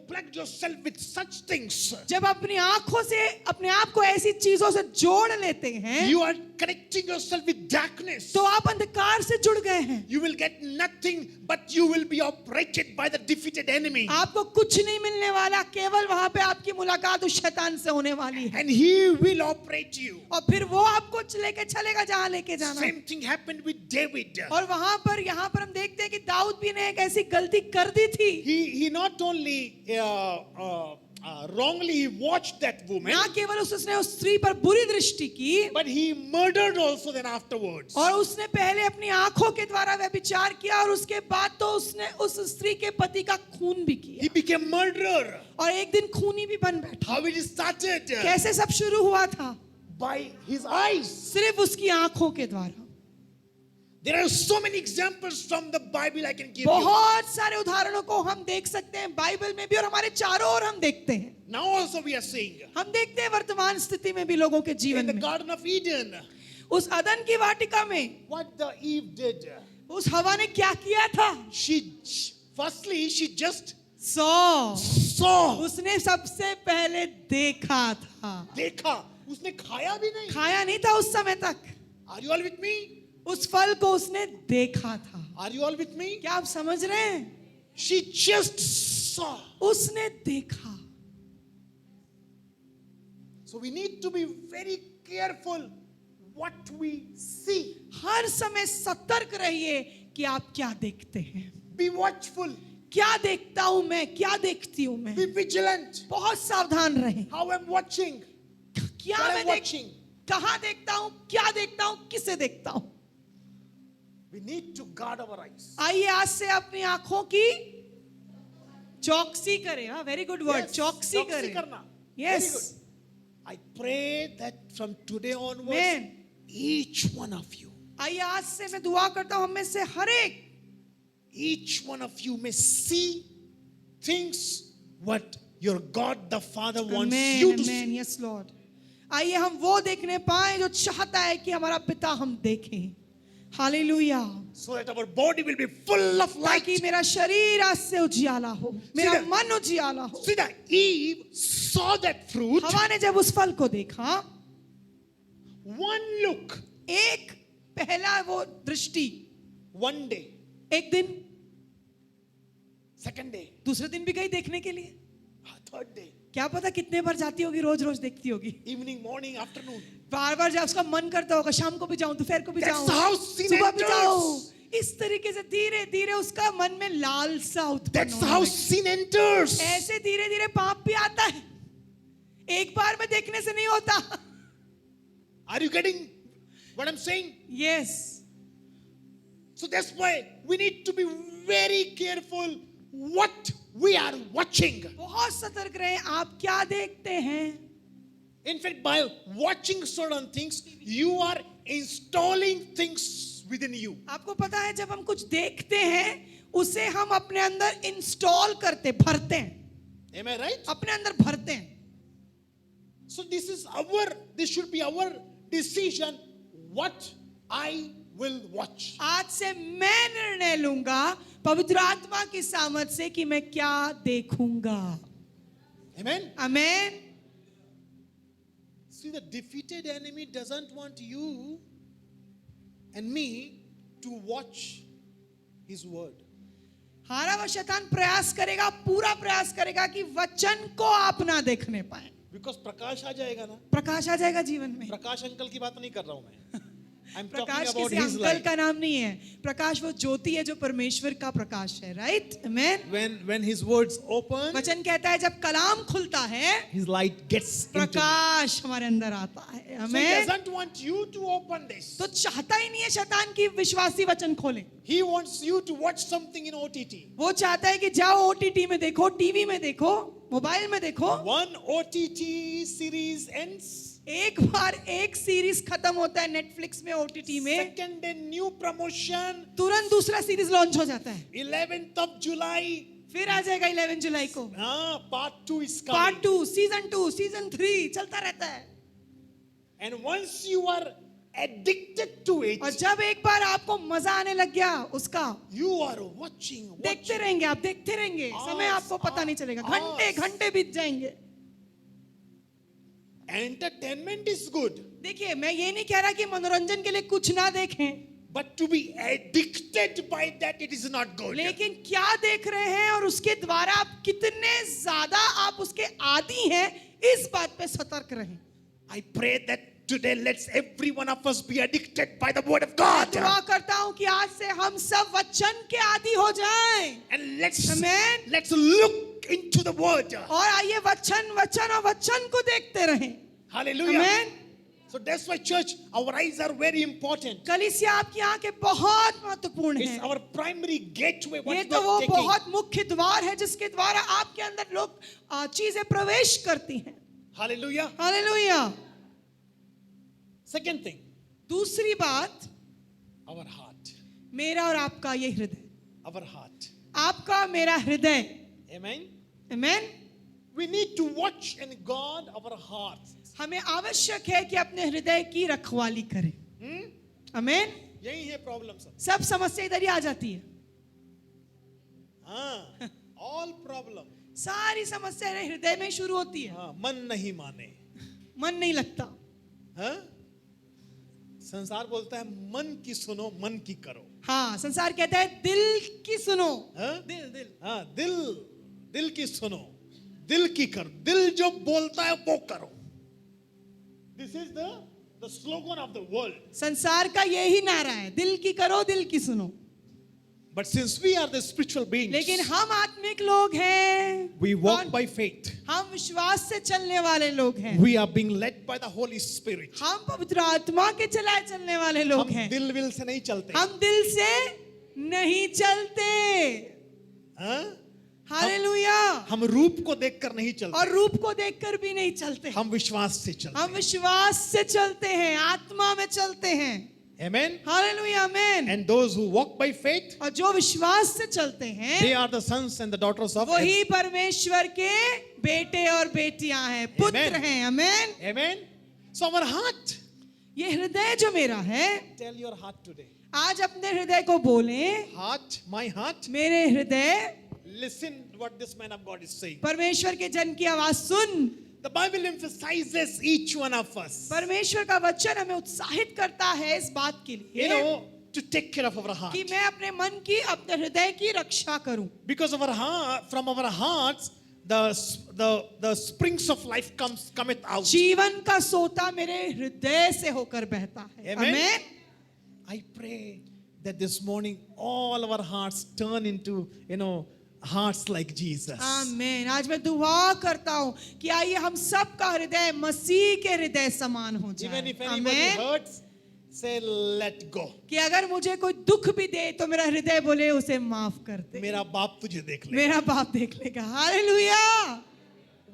plug yourself with such things, जब अपनी आंखों से अपने आप को ऐसी चीजों से जोड़ लेते हैं, you are connecting yourself with darkness. तो आप अंधकार से जुड़ गए हैं। You will get nothing, but you will be operated by the defeated enemy. आपको कुछ नहीं मिलने वाला, केवल वहां पे आपकी मुलाकात उस शैतान से होने वाली है And he will operate you. और फिर वो आपको लेके चलेगा जहां लेके जाना है। Same thing happened with David. और वहां पर यहाँ पर हम देखते हैं कि दाऊद भी ने एक ऐसी गलती कर दी थी। He not only wrongly he watched that woman, ना केवल उसने उस स्त्री पर बुरी दृष्टि की, but he murdered also then afterwards. और उसने पहले अपनी आंखों के द्वारा व्यभिचार किया और उसके बाद तो उसने उस स्त्री के पति का खून भी किया He became murderer. और एक दिन खूनी भी बन बैठा। How it started? कैसे सब शुरू हुआ था? By his eyes. सिर्फ उसकी आंखों के द्वारा। There are so many examples from the Bible I can give you. बहुत सारे उदाहरणों को हम देख सकते हैं बाइबल में भी और हमारे चारों ओर हम देखते हैं। Now also we are seeing हम देखते हैं वर्तमान स्थिति में भी लोगों के in जीवन the में। Garden of Eden उस अदन की वाटिका में what the Eve did. उस हवा ने क्या किया था? Firstly she just saw, उसने सबसे पहले देखा था। देखा, उसने खाया भी नहीं। खाया नहीं था उस समय तक। Are you all with me? उस फल को उसने देखा था। Are you all with me? क्या आप समझ रहे हैं? She just saw. उसने देखा। So we need to be very careful what we see. हर समय सतर्क रहिए कि आप क्या देखते हैं। Be watchful. क्या देखता हूं मैं, क्या देखती हूं मैं। Be vigilant. बहुत सावधान रहें। How I'm watching. क्या What मैं I'm देख, watching. कहां देखता हूं, क्या देखता हूं, किसे देखता हूं। We need to guard our eyes. आइए आज से अपनी आंखों की चौकसी करें। हाँ, वेरी गुड वर्ड, Yes, चौकसी करें। करना. Yes. Very good. I pray that from today onwards, Amen. each one of you, आइए आज से मैं दुआ करता हूं हम में से हर एक each one of you may see things what your God the Father wants Amen, you to amen, see. yes Lord. आइए हम वो देखने पाए जो चाहता है कि हमारा पिता हम देखें. Hallelujah. So that our body will be full of light. ताकि मेरा शरीर आज से उजियाला हो, मेरा that- मन उजियाला हो. See that Eve saw that fruit. हवा ने जब उस फल को देखा, One look, एक पहला वो दृष्टि, one day, एक दिन, second day, दूसरे दिन भी गई देखने के लिए. third day, क्या पता कितने बार जाती होगी, रोज रोज देखती होगी. evening, morning, afternoon. बार बार जब उसका मन करता होगा, शाम को भी जाऊं, दोपहर को भी That's जाऊं, how sin सुबह भी enters. जाऊं. इस तरीके से धीरे धीरे उसका मन में लालसा उत्पन्न That's होने how लगी. sin enters. ऐसे धीरे धीरे पाप भी आता है. एक बार में देखने से नहीं होता. Are you getting what I'm saying? Yes. So that's why we need to be very careful what we are watching. बहुत सतर्क रहें, आप क्या देखते हैं. In fact, by watching certain things, you are installing things within you. आपको पता है जब हम कुछ देखते हैं उसे हम अपने अंदर इंस्टॉल करते, भरते हैं, Am I right? अपने अंदर भरते हैं. So this should be our decision what I will watch. आज से मैं निर्णय लूंगा पवित्र आत्मा की सामर्थ से कि मैं क्या देखूंगा. Amen? Amen. See, the defeated enemy doesn't want you and me to watch his word. हारा हुआ शैतान प्रयास करेगा, पूरा प्रयास करेगा कि वचन को आप ना देखने पाए. Because प्रकाश आ जाएगा ना. प्रकाश आ जाएगा जीवन में. प्रकाश अंकल की बात नहीं कर रहा हूं मैं. I'm talking प्रकाश about किसी his अंकल life. का नाम नहीं है. प्रकाश वो ज्योति है जो परमेश्वर का प्रकाश है. Right. Amen. When his words open, वचन कहता है जब कलाम खुलता है his light gets into. प्रकाश हमारे अंदर आता है. So he amen. doesn't want you to open this. तो चाहता ही नहीं है शैतान की विश्वासी वचन खोले. He wants you to watch something in OTT. वो चाहता है कि जाओ OTT में देखो, टीवी में देखो, मोबाइल में देखो. One OTT series ends. एक बार एक सीरीज खत्म होता है नेटफ्लिक्स में, OTT में, Second day new promotion. तुरंत दूसरा सीरीज लॉन्च हो जाता है. 11th of July. फिर आ जाएगा 11 जुलाई को Part 2 is coming. Part 2, season 2, season 3 चलता रहता है. And once you are addicted to it, और जब एक बार आपको मजा आने लग गया उसका, you are watching. देखते रहेंगे, आप देखते रहेंगे, समय आपको पता नहीं चलेगा, घंटे घंटे बीत जाएंगे. Entertainment is good, देखिए मैं ये नहीं कह रहा कि मनोरंजन के लिए कुछ ना देखें, but to be addicted by that, it is not good. लेकिन क्या देख रहे हैं और उसके द्वारा आप कितने ज्यादा आप उसके आदी हैं, इस बात पे सतर्क रहें. I pray that today let's every one of us be addicted by the word of God. दुआ करता हूं कि आज से हम सब वचन के आदी हो जाएं. And let's Amen. look into the word. और आइए वचन वचन और वचन को देखते रहें. Hallelujah. Amen. So that's why church, our eyes are very important. कलीसिया आपकी आंखें बहुत महत्वपूर्ण It's हैं. our primary gateway. What ये we तो वो are taking. बहुत मुख्य द्वार है जिसके द्वारा आपके अंदर लोग चीजें प्रवेश करती हैं. Hallelujah. हालेलुया. Second thing, दूसरी बात, our heart. मेरा और आपका ये हृदय, Our heart. आपका मेरा हृदय. Amen. Amen. We need to watch and guard our hearts. हमें आवश्यक है कि अपने हृदय की रखवाली करें. आमेन. यही है प्रॉब्लम सब. सब समस्या इधर ही आ जाती है. हाँ, all problem. सारी समस्या हृदय में शुरू होती है. हाँ, मन नहीं माने. मन नहीं लगता. हाँ? संसार बोलता है मन की सुनो, मन की करो. हाँ, संसार कहता है दिल की सुनो. हाँ? दिल. हाँ, दिल की सुनो, दिल की करो. दिल जो बोलता है वो करो. This is the slogan of the world. संसार का यही नारा है, दिल की करो, दिल की सुनो. But since we are the spiritual beings, लेकिन हम आत्मिक लोग हैं. we walk कौन? by faith. हम विश्वास से चलने वाले लोग हैं. We are being led by the Holy Spirit. हम पवित्र आत्मा के चलाए चलने वाले लोग हम हैं. दिल विल से नहीं चलते. हम दिल से नहीं चलते. हाँ? हालेलुया. हम रूप को देखकर नहीं चलते. और रूप को देखकर भी नहीं चलते. हम विश्वास से चलते. हम विश्वास से चलते हैं, आत्मा में चलते हैं. Amen. Hallelujah, amen. And those who walk by faith, और जो विश्वास से चलते हैं they are the sons and the daughters of वही परमेश्वर के बेटे और बेटियां हैं, पुत्र हैं। आमेन। Amen. So our heart, ये हृदय जो मेरा है, tell your heart today. आज अपने हृदय को बोलें, Heart, my heart, मेरे हृदय, listen what this man of God is saying. परमेश्वर के जन की आवाज सुन। The Bible emphasizes each one of us, परमेश्वर का वचन हमें उत्साहित करता है इस बात के लिए to take care of our heart. कि मैं अपने मन की, अपने हृदय की रक्षा करूं। Because of our heart, from our hearts, the springs of life cometh out. जीवन का सोता मेरे हृदय से होकर बहता है। Amen. Amen. I pray that this morning all our hearts turn into, hearts like Jesus. आमेन। आज मैं दुआ करता हूँ कि आइए हम सब का हृदय मसीह के हृदय समान हो Even जाए। if anybody amen. hurts, say let go. कि अगर मुझे कोई दुख भी दे तो मेरा हृदय बोले उसे माफ कर दे, मेरा बाप तुझे देख ले. मेरा बाप देख लेगा। Hallelujah,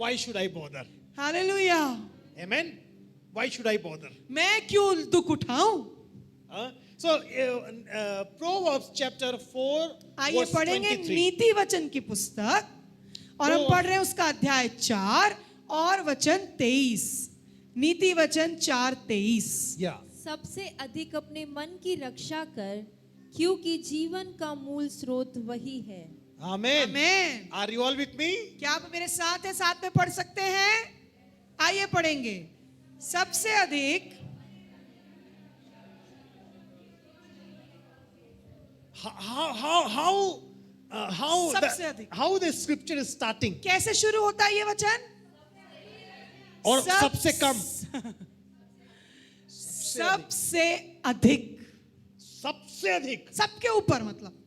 Why should I bother? Hallelujah. Amen. Why should I bother? मैं क्यों दुख उठाऊं? So Proverbs chapter 4 आइए verse पढ़ेंगे 23. नीति वचन की पुस्तक और हम पढ़ रहे हैं उसका अध्याय 4 और वचन 23। नीति वचन 4:23। Yeah. सबसे अधिक अपने मन की रक्षा कर, क्योंकि जीवन का मूल स्रोत वही है। Amen. Amen. Are you all with me? क्या आप मेरे साथ हैं? साथ में पढ़ सकते हैं? आइए पढ़ेंगे। सबसे अधिक, सबसे अधिक। how the scripture is starting? कैसे शुरू होता है ये वचन? और सब- सबसे कम, सबसे अधिक, सबसे अधिक. सबके ऊपर, मतलब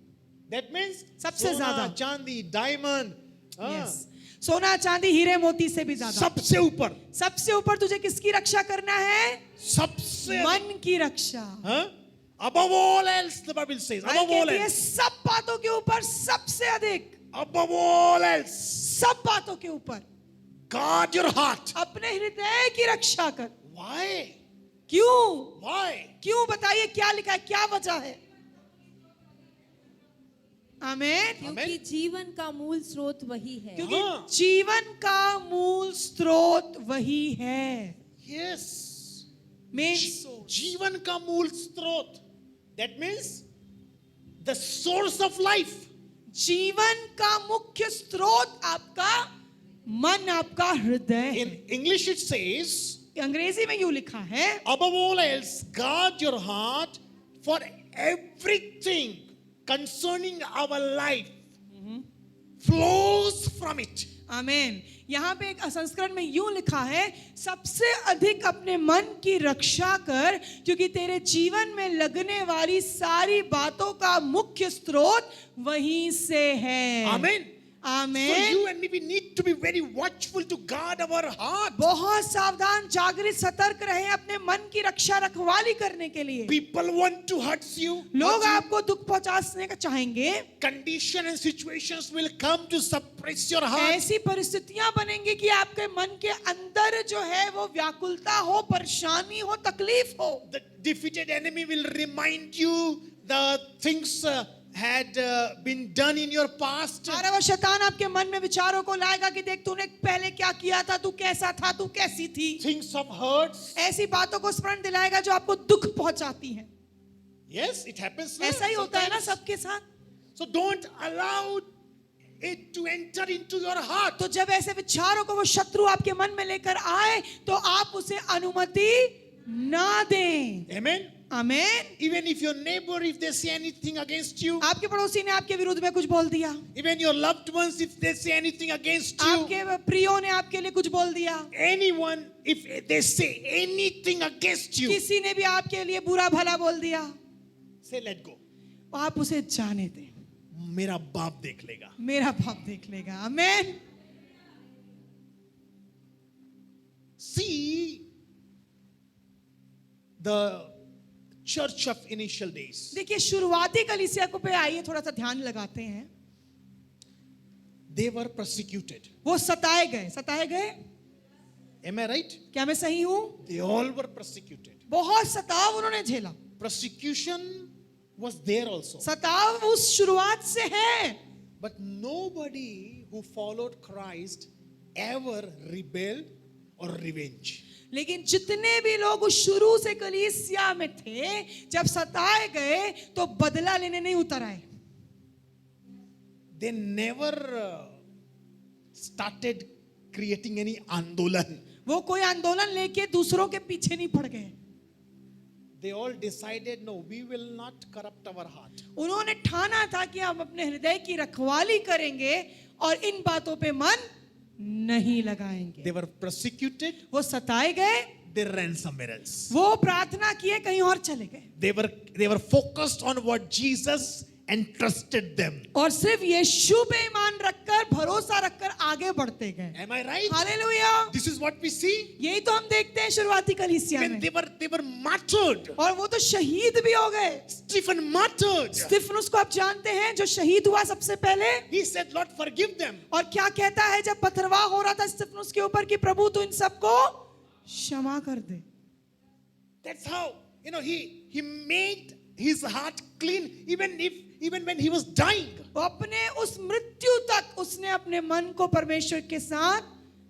That means सबसे सोना, ज्यादा. चांदी, डायमंड, यस, सोना चांदी हीरे मोती से भी ज्यादा। सबसे ऊपर, सबसे ऊपर तुझे किसकी रक्षा करना है? सबसे अधिक. मन की रक्षा। Huh? Above all else, the Bible says. Above all कहती है else. सब बातों के ऊपर सबसे अधिक, Above all else. सब बातों के ऊपर Guard your heart. अपने हृदय की रक्षा कर। Why? क्यों? Why? क्यों? बताइए क्या लिखा है, क्या वजह है? आमेन। क्योंकि जीवन का मूल स्रोत वही है। क्योंकि हाँ। जीवन का मूल स्रोत वही है। Yes. Main source. जीवन का मूल स्रोत. That means the source of life. जीवन का मुख्य स्रोत आपका मन, आपका हृदय In है। English it says, अंग्रेजी में यूं लिखा है, above all else, guard your heart, for everything concerning our life flows from it. आमेन। यहाँ पे एक संस्करण में यूं लिखा है, सबसे अधिक अपने मन की रक्षा कर, क्योंकि तेरे जीवन में लगने वाली सारी बातों का मुख्य स्रोत वहीं से है। Amen. So amen. you and me, we need to be very watchful to guard our heart. बहुत सावधान, जागृत, सतर्क रहें अपने मन की रक्षा रखवाली करने के लिए। People want to hurt you. लोग hurt you. आपको दुख पहुंचाने का चाहेंगे, Condition and situations will come to suppress your heart. ऐसी परिस्थितियां बनेंगी कि आपके मन के अंदर जो है वो व्याकुलता हो, परेशानी हो, तकलीफ हो। The defeated enemy will remind you the things had been done in your past. अरे वो शैतान आपके मन में विचारों को लाएगा कि देख तूने पहले क्या किया था, तू कैसा था, तू कैसी थी। Things of hurts. ऐसी बातों को स्मरण दिलाएगा जो आपको दुख पहुंचाती हैं। Yes, it happens. na, ऐसा ही होता है ना sometimes. सबके साथ। So don't allow it to enter into your heart. तो जब ऐसे विचारों को वो शत्रु आपके मन में लेकर आए तो आप उसे अनुमति ना दें। Amen. Amen. Even if your neighbor, if they say anything against you, आपके पड़ोसी ने आपके विरुद्ध में कुछ बोल दिया, even your loved ones, if they say anything against you, आपके प्रियों ने आपके लिए कुछ बोल दिया, anyone, if they say anything against you, किसी ने भी आपके लिए बुरा भला बोल दिया, say let go. आप उसे जाने दें, मेरा बाप देख लेगा. मेरा बाप देख लेगा। आमेन। See the church of initial days. देखिए शुरुआती कलीसिया को पे आइए थोड़ा सा ध्यान लगाते हैं। They were persecuted. वो सताए गए, सताए गए। Am I right? क्या मैं सही हूं? They all were persecuted. बहुत सताव उन्होंने झेला। persecution was there also. सताव उस शुरुआत से है, But nobody who followed Christ ever rebelled or revenge. लेकिन जितने भी लोग उस शुरू से कलीसिया में थे, जब सताए गए तो बदला लेने नहीं उतर आए. They never started creating any andolan. वो कोई आंदोलन लेके दूसरों के पीछे नहीं पड़ गए. They all decided, no, we will not corrupt our heart. उन्होंने ठाना था कि हम अपने हृदय की रखवाली करेंगे और इन बातों पे मन नहीं लगाएंगे. They were persecuted, वो सताए गए, they ran somewhere else. वो प्रार्थना किए, कहीं और चले गए They were focused on what Jesus entrusted them. और सिर्फ यीशु पे ईमान रखकर, भरोसा रखकर आगे बढ़ते गए. Am I right? Hallelujah. This is what we see. यही तो हम देखते हैं शुरुआती कलीसिया When में. they were martyred. और वो तो शहीद भी हो गए. Stephen martyred. स्तिफनुस को आप जानते हैं, जो शहीद हुआ सबसे पहले. He said, Lord, forgive them. और क्या कहता है जब पथरवाह हो रहा था स्तिफनुस के ऊपर कि प्रभु तू इन सबको क्षमा कर दे. That's how, he made his heart clean even when he was dying. वो अपने उस मृत्यु तक उसने अपने मन को परमेश्वर के साथ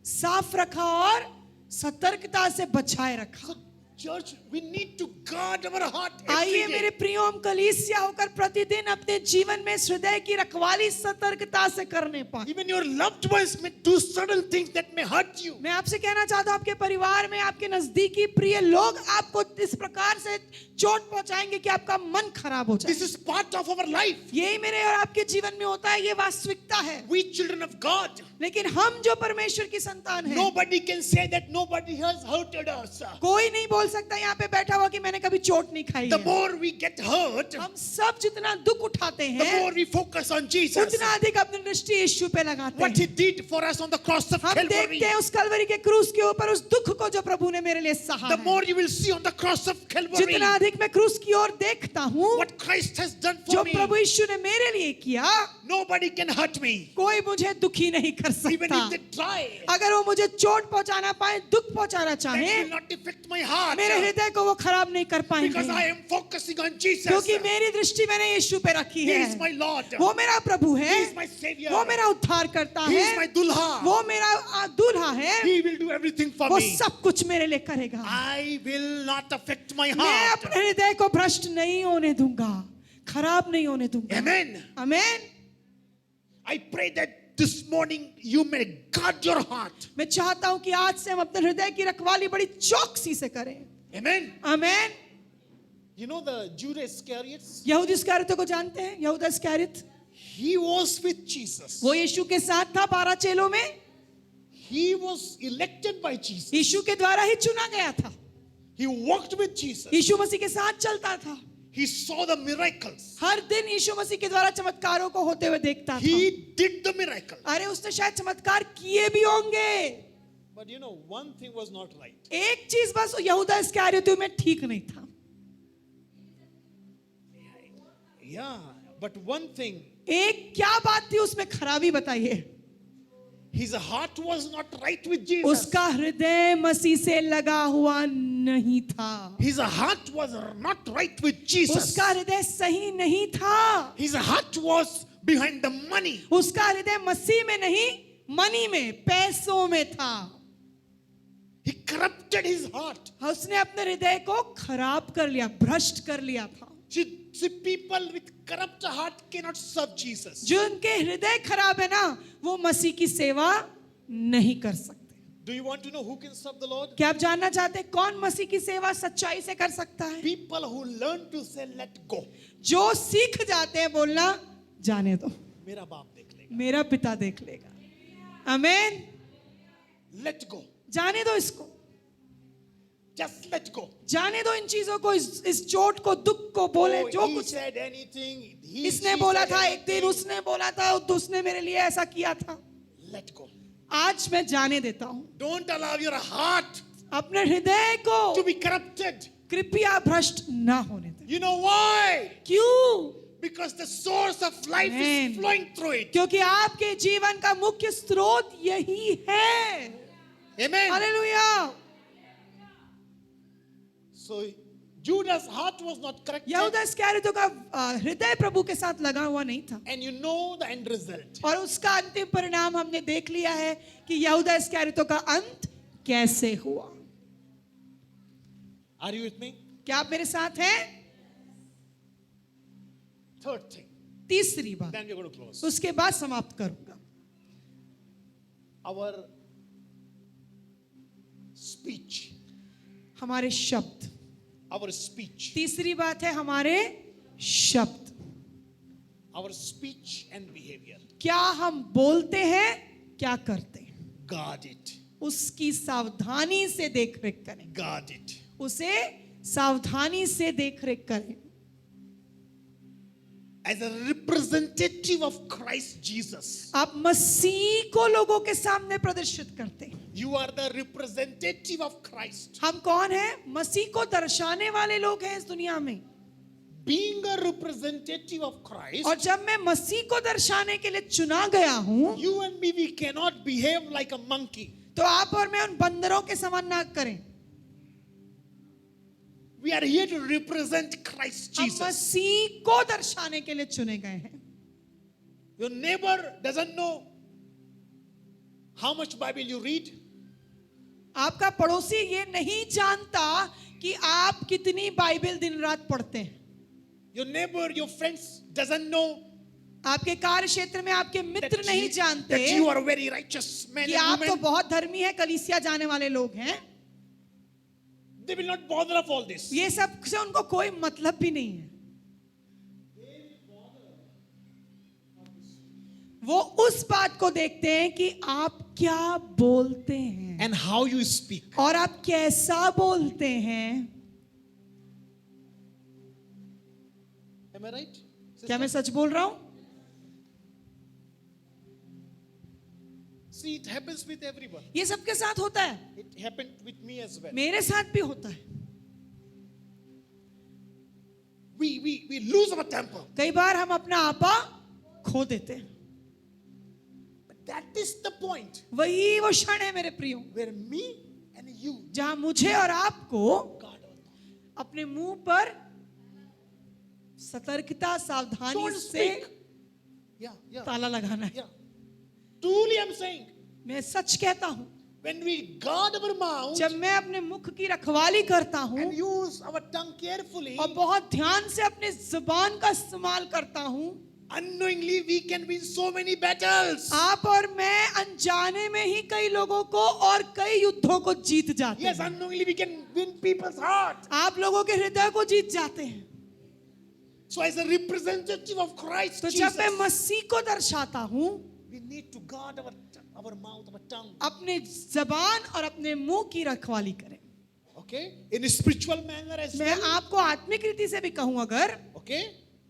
साफ रखा और सतर्कता से बचाए रखा. So, church, we need to guard our heart आइए every मेरे day. प्रियो, हम कलीसिया होकर प्रतिदिन अपने जीवन में इस हृदय की रखवाली सतर्कता से करने पाए. Even your loved ones may do certain things that may hurt you. मैं आपसे कहना चाहता हूं, आपके परिवार में आपके नजदीकी प्रिय लोग आपको इस प्रकार से चोट पहुंचाएंगे कि आपका मन खराब हो This जाए. is part of our life. यही मेरे और आपके जीवन में होता है, ये वास्तविकता है. We children of God. लेकिन हम जो परमेश्वर की संतान हैं, Nobody can say that nobody has hurted us. कोई नहीं बोल सकता यहाँ पे बैठा हुआ कि मैंने कभी चोट नहीं खाई The है. more we get hurt, हम सब जितना दुख उठाते the हैं, more we focus on Jesus. उतना अधिक अपनी दृष्टि यीशु पे लगाते What he हैं. did for us on the cross of हम Calvary. देखते हैं उस कलवरी के क्रूस के ऊपर उस दुख को जो प्रभु ने मेरे लिए सहा The है. more you will see on the cross of Calvary जितना अधिक मैं क्रूस की ओर देखता हूँ, what Christ has done जो for me, प्रभु यीशु ने मेरे लिए किया, nobody can hurt me. कोई मुझे दुखी नहीं कर Even सकता. if they try, अगर वो मुझे चोट पहुंचाना पाए, दुख पहुंचाना that चाहे, will not affect my heart. मेरे हृदय को वो खराब नहीं कर Because I पाएंगे, am focusing on Jesus. क्योंकि मेरी दृष्टि मैंने यीशु पे रखी He है. is my Lord. वो मेरा प्रभु He है, is my Savior. वो मेरा उद्धार करता He is my है, Dulha. वो मेरा दूल्हा है, He will do everything for वो me. सब कुछ मेरे लिए करेगा. I will not affect my मैं heart. अपने हृदय को भ्रष्ट नहीं होने दूंगा, खराब नहीं होने दूंगा. Amen. Amen. I pray that this morning you may guard your heart. मैं चाहता हूं कि आज से हम अपने हृदय की रखवाली बड़ी चौकसी से करें. Amen. Amen. You know the Judas Iscariot? यहूदा इस्करियोत को जानते हैं? यहूदा इस्करियोत, He was with Jesus. वो यीशु के साथ था 12 चेलों में. He was elected by Jesus. यीशु के द्वारा ही चुना गया था. He walked with Jesus. यीशु मसीह के साथ चलता था. He saw the miracles. हर दिन यीशु मसीह के द्वारा चमत्कारों को होते हुए देखता था. He did the miracle. अरे उसने शायद चमत्कार किए भी होंगे. But one thing was not right. एक चीज बस यहूदा इस्करियोत में ठीक नहीं था. Yeah, but one thing, एक क्या बात थी उसमें खराबी बताइए. his heart was not right with Jesus. उसका हृदय मसीह से लगा हुआ नहीं था. His heart was not right with Jesus. उसका हृदय सही नहीं था. His heart was behind the money. उसका हृदय मसीह में नहीं, मनी में, पैसों में था. He corrupted his heart. उसने अपने हृदय को खराब कर लिया, भ्रष्ट कर लिया था. See, people with corrupt heart cannot serve Jesus. जो उनके हृदय खराब है ना, वो मसीह की सेवा नहीं कर सकते. Do you want to know who can serve the Lord? क्या आप जानना चाहते हैं कौन मसीह की सेवा सच्चाई से कर सकता है? People who learn to say let go. जो सीख जाते हैं बोलना जाने दो, मेरा बाप देख लेगा. मेरा पिता देख लेगा. आमेन. Let go. जाने दो इसको, Just let go. जाने दो इन चीजों को, इस चोट को, दुख को. बोले Oh, जो he कुछ said anything. इसने she बोला said था, एक दिन anything. उसने बोला था, उसने मेरे लिए ऐसा किया था. Let go. आज मैं जाने देता हूं. Don't allow your heart अपने हृदय को to be corrupted. कृपया भ्रष्ट ना होने दें. You know why? क्यों? Because the source of life Amen. is flowing through it. क्योंकि आपके जीवन का मुख्य स्रोत यही है. Amen. Hallelujah. So Judas' heart was not correct. यहूदा इस्करियोती का हृदय प्रभु के साथ लगा हुआ नहीं था, And you know the end result. और उसका अंतिम परिणाम हमने देख लिया है कि यहूदा इस्करियोती का अंत कैसे हुआ। Are you with me? क्या आप मेरे साथ हैं? Third thing. तीसरी बात, Then we're going to close. उसके बाद समाप्त करूंगा। Our speech. हमारे शब्द। Our speech. तीसरी बात है हमारे शब्द। Our speech and behavior. क्या हम बोलते हैं, क्या करते हैं, Guard it. उसकी सावधानी से देख रेख करें, Guard it. उसे सावधानी से देख रेख करें। As a representative of Christ Jesus, आप मसीह को लोगों के सामने प्रदर्शित करते हैं। you are the representative of Christ. हम कौन हैं? मसीह को दर्शाने वाले लोग हैं इस दुनिया में। Being a representative of Christ, और जब मैं मसीह को दर्शाने के लिए चुना गया हूं, you and me, we cannot behave like a monkey. तो आप और मैं उन बंदरों के समान ना करें। We are here to represent Christ हम Jesus. मसीह को दर्शाने के लिए चुने गए हैं। Your neighbor doesn't know how much Bible you read. आपका पड़ोसी ये नहीं जानता कि आप कितनी बाइबल दिन रात पढ़ते हैं। Your neighbor, your friends doesn't know आपके कार्य क्षेत्र में आपके मित्र that नहीं you, जानते that you are a very righteous man कि and आप तो woman. बहुत धर्मी है, कलीसिया जाने वाले लोग हैं। They will not bother of all this. ये सब से उनको कोई मतलब भी नहीं है। वो उस बात को देखते हैं कि आप क्या बोलते हैं And how you speak. और आप कैसा बोलते हैं। Am I right? क्या मैं सच बोल रहा हूं? See, it happens with everyone. ये सबके साथ होता है, It happened with me as well. मेरे साथ भी होता है। We lose our temper. कई बार हम अपना आपा खो देते हैं। But that is the point वही वो क्षण है मेरे प्रियो, where me and you जहां मुझे और आपको guard our tongue. अपने मुंह पर सतर्कता सावधानी Don't से speak. Yeah. ताला लगाना है। Yeah. Truly I'm saying, मैं सच कहता हूं, when we guard our mouth जब मैं अपने मुख की रखवाली करता हूं and use our tongue carefully, और बहुत ध्यान से अपने जुबान का इस्तेमाल करता हूं, unknowingly we can win so many battles. आप और मैं अनजाने में ही कई लोगों को और कई युद्धों को जीत जाते Yes, हैं। unknowingly we can win people's heart. आप लोगों के हृदय को जीत जाते हैं। So as a representative of Christ तो जब मैं Jesus, मसीह को दर्शाता हूं, we need to guard our mouth, our tongue. अपने जबान और अपने मुंह की रखवाली करें। Okay? In a spiritual manner as मैं well. आपको आत्मिक रीति से भी कहूं अगर Okay?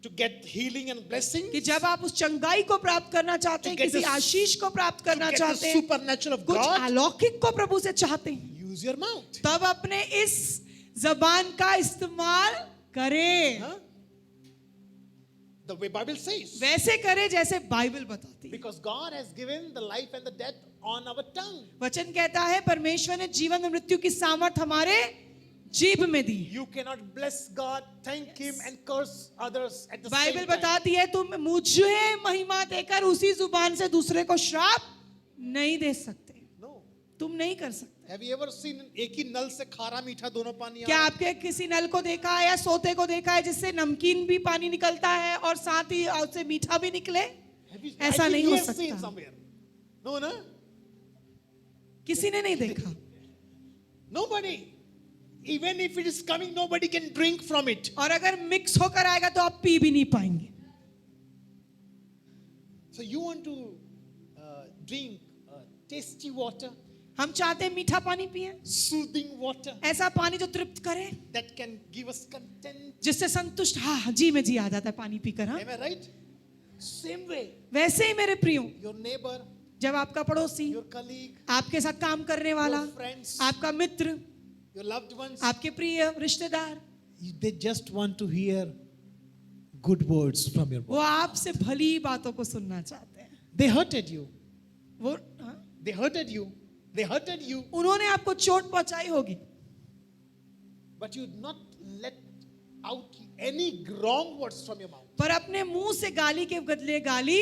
To get healing and blessing. कि जब आप उस चंगाई को प्राप्त करना चाहते हैं, To get किसी the- आशीष को प्राप्त करना Get the चाहते हैं, supernatural of कुछ God. अलौकिक को प्रभु से चाहते हैं, Use your mouth. तब अपने इस जबान का इस्तेमाल करें। Huh? The way Bible says. वैसे करें जैसे बाइबल बताती है। Because God has given the life and the death on our tongue. वचन कहता है परमेश्वर ने जीवन और मृत्यु की सामर्थ हमारे जीभ में दी है। You cannot bless God, thank Him, and curse others at the Bible same time. बताती है तुम मुझे महिमा देकर उसी जुबान से दूसरे को श्राप नहीं दे सकते, No. तुम नहीं कर सकते। Have you ever seen एक ही नल से खारा मीठा दोनों पानी आ क्या रहा है? आपके किसी नल को देखा है या सोते को देखा है जिससे नमकीन भी पानी निकलता है और साथ ही उससे मीठा भी निकले? Have you- ऐसा I think नहीं he हो has seen सकता। somewhere. No, no. किसी ने नहीं देखा। Nobody. Even if it is coming, nobody can drink from it. और अगर मिक्स होकर आएगा तो आप पी भी नहीं पाएंगे। So you want to drink tasty water, हम चाहते हैं मीठा पानी पिए, soothing water ऐसा पानी जो तृप्त करे, that can give us content. जिससे संतुष्ट हाँ जी में जी आ जाता है पानी पीकर। हाँ, Am I right? Same way, वैसे ही मेरे प्रियो, your neighbor, जब आपका पड़ोसी, your colleague, आपके साथ काम करने वाला, your friends, आपका मित्र, your loved ones, आपके प्रिय रिश्तेदार, they just want to hear good words from your वो mouth. आपसे भली बातों को सुनना चाहते हैं। They hurted you. वो हाँ, They hurted you. They hurted you. उन्होंने आपको चोट पहुंचाई होगी, But you not let out any wrong words from your mouth. पर अपने मुंह से गाली के बदले गाली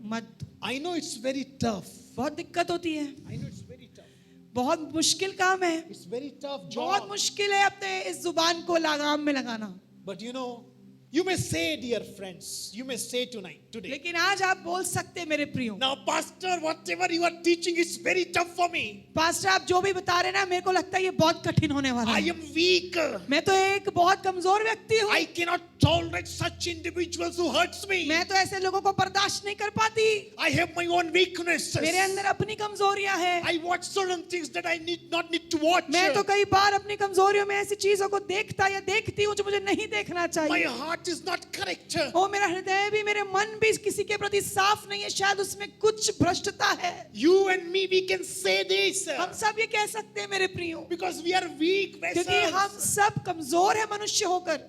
मत दो। I know it's very tough. बहुत दिक्कत होती है, I know it's very tough. बहुत मुश्किल काम है, It's very tough बहुत job. मुश्किल है अपने इस जुबान को लगाम में लगाना। But you know, you may say, dear friends, you may say today. लेकिन आज आप बोल सकते हैं मेरे प्रियो, Now, Pastor, whatever you are teaching is very tough for me. Pastor आप जो भी बता रहे हैं ना, मेरे को लगता है ये बहुत कठिन होने वाला I है। am weak. मैं तो एक बहुत कमजोर व्यक्ति हूँ, I cannot tolerate such individuals who hurts me. मैं तो ऐसे लोगों को बर्दाश्त नहीं कर पाती। I have my own weaknesses. मेरे अंदर अपनी कमजोरियां हैं। I watch certain things that I not need to watch. मैं तो कई बार अपनी कमजोरियों में ऐसी चीजों को देखता या देखती हूँ जो मुझे नहीं देखना My चाहिए। heart is not correct. ओ मेरा हृदय भी, मेरे मन भी किसी के प्रति साफ नहीं है, शायद उसमें कुछ भ्रष्टता है। You and me, we can say this हम सब ये कह सकते हैं मेरे प्रियो, because we are weak क्योंकि हम vessels. सब कमजोर है मनुष्य होकर,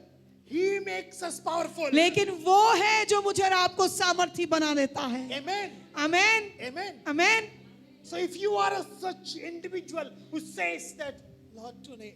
He makes us powerful. लेकिन वो है जो मुझे और आपको सामर्थी बना देता है। Amen. Amen, Amen. Amen. So if you are a such individual who says that, Lord,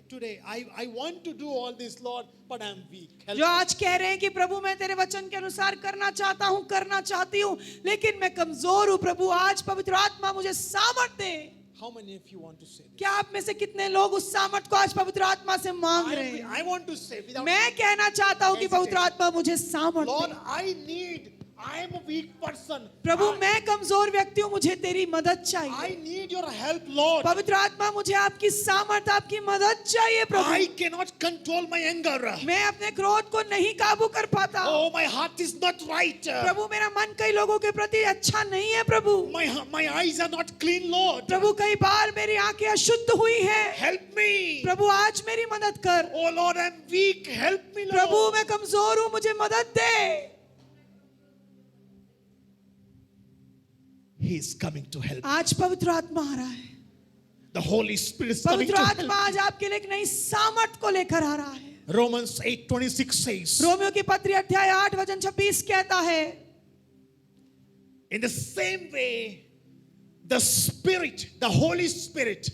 today I want to do all this, Lord, but I'm weak. Help जो me." आज कह रहे हैं कि प्रभु मैं तेरे वचन के अनुसार करना चाहता हूँ, करना चाहती हूँ, लेकिन मैं कमजोर हूँ। प्रभु आज पवित्र आत्मा मुझे सामर्थ दे। How many of you want to say this? क्या आप में से कितने लोग उस सामर्थ को आज पवित्र आत्मा से मांग रहे हैं? I want to say without मैं कहना चाहता हूँ कि पवित्र आत्मा मुझे सामर्थ Lord, they. I am a weak person. प्रभु मैं कमजोर व्यक्ति हूँ, मुझे तेरी मदद चाहिए। I need your help, Lord. पवित्र आत्मा मुझे आपकी सामर्थ, आपकी मदद चाहिए प्रभु। I cannot control my anger. मैं अपने क्रोध को नहीं काबू कर पाता। Oh, my heart is not right. प्रभु मेरा मन कई लोगों के प्रति अच्छा नहीं है प्रभु। My eyes are not clean, Lord. प्रभु कई बार मेरी आंखें अशुद्ध हुई हैं। Help me. प्रभु आज मेरी मदद कर। Oh, Lord, I'm weak. Help me, Lord. प्रभु मैं कमजोर हूँ, मुझे मदद दे। He is coming to help. आज पवित्र आत्मा आ रहा है। The Holy Spirit is coming पवित्र to आत्मा help. आज आपके लिए एक नई सामर्थ को लेकर आ रहा है। Romans 8:26 says, रोमियो की पत्री अध्याय 8 वचन 26 कहता है, in the same way, the Spirit, the Holy Spirit,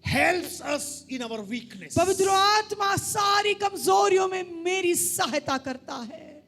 helps us in our weakness. पवित्र आत्मा सारी कमजोरियों में मेरी सहायता करता है।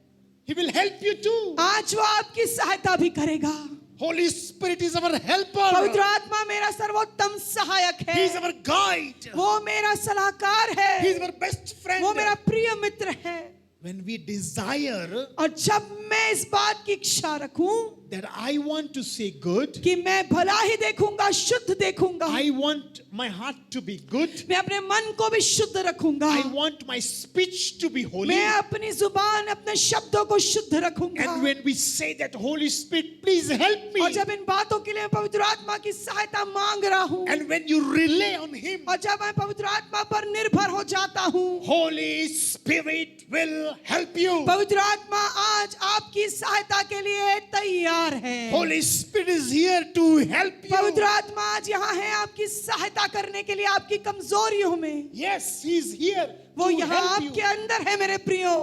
He will help you too. आज वो आपकी सहायता भी करेगा। Holy Spirit is our पवित्र helper. आत्मा मेरा सर्वोत्तम सहायक He is है। our guide. वो मेरा सलाहकार He is है। our best friend. वो मेरा प्रिय मित्र है। When we desire और जब मैं इस बात की इच्छा रखूं that I want to say good, कि मैं भला ही देखूंगा, शुद्ध देखूंगा, I want my heart to be good, मैं अपने मन को भी शुद्ध रखूंगा, I want my speech to be holy. मैं अपनी जुबान, अपने शब्दों को शुद्ध रखूंगा। And when we say that, Holy Spirit, please help me. और जब इन बातों के लिए मैं पवित्र आत्मा की सहायता मांग रहा हूँ, And when you rely on Him, और जब मैं पवित्र आत्मा पर निर्भर हो जाता हूँ, Holy Spirit will help you. पवित्र आत्मा आज आपकी सहायता के लिए तैयार है। Holy Spirit is here to help पवित्र you. आत्मा आज यहाँ है आपकी सहायता करने के लिए, आपकी कमजोरियों में। Yes, He is here वो to यहाँ help you. आपके अंदर है मेरे प्रियो,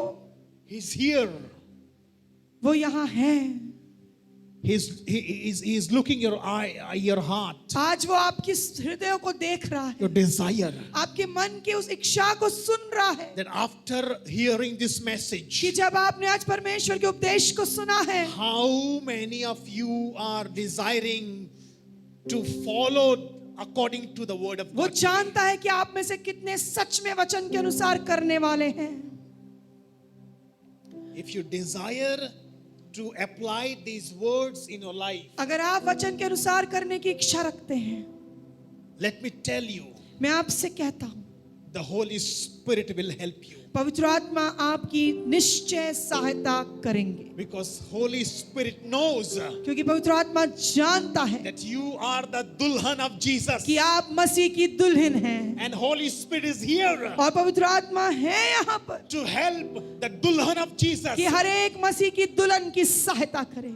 He's here. वो यहाँ है। He is looking your heart, आज वो आपकी हृदय को देख रहा है, your desire. आपके मन की उस इच्छा को सुन रहा है That after hearing this message, कि जब आपने आज परमेश्वर के उपदेश को सुना है, how many of you are desiring to follow according to the word of वो God? जानता है कि आप में से कितने सच में वचन के अनुसार करने वाले हैं। If you desire to apply these words in your life, अगर आप वचन के अनुसार करने की इच्छा रखते हैं, let me tell you, मैं आपसे कहता हूँ, the Holy Spirit will help you. पवित्र आत्मा आपकी निश्चय सहायता करेंगे, Because Holy Spirit knows क्योंकि पवित्र आत्मा जानता है that you are the dulhan of Jesus. कि आप मसीह की दुल्हन हैं, And Holy Spirit is here और पवित्र आत्मा है यहाँ पर to help the dulhan of Jesus. कि हर एक मसीह की दुल्हन की सहायता करें।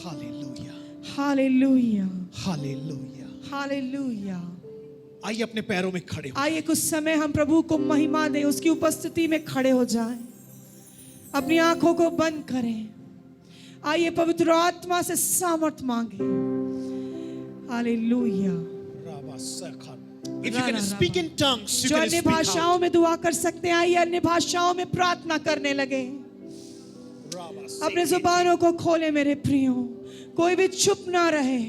Hallelujah. Hallelujah, Hallelujah. हालेलुया। आइए अपने पैरों में खड़े हो। आइए कुछ समय हम प्रभु को महिमा दें, उसकी उपस्थिति में खड़े हो जाएं, अपनी आंखों को बंद करें। आइए पवित्र आत्मा से सामर्थ मांगे। Hallelujah. राबा सखन If you can speak in tongues, you जो can अन्य speak भाषाओं out. में दुआ कर सकते हैं, आइए अन्य भाषाओं में प्रार्थना करने लगे। अपने जुबानों को खोले मेरे प्रियो, कोई भी चुप ना रहे।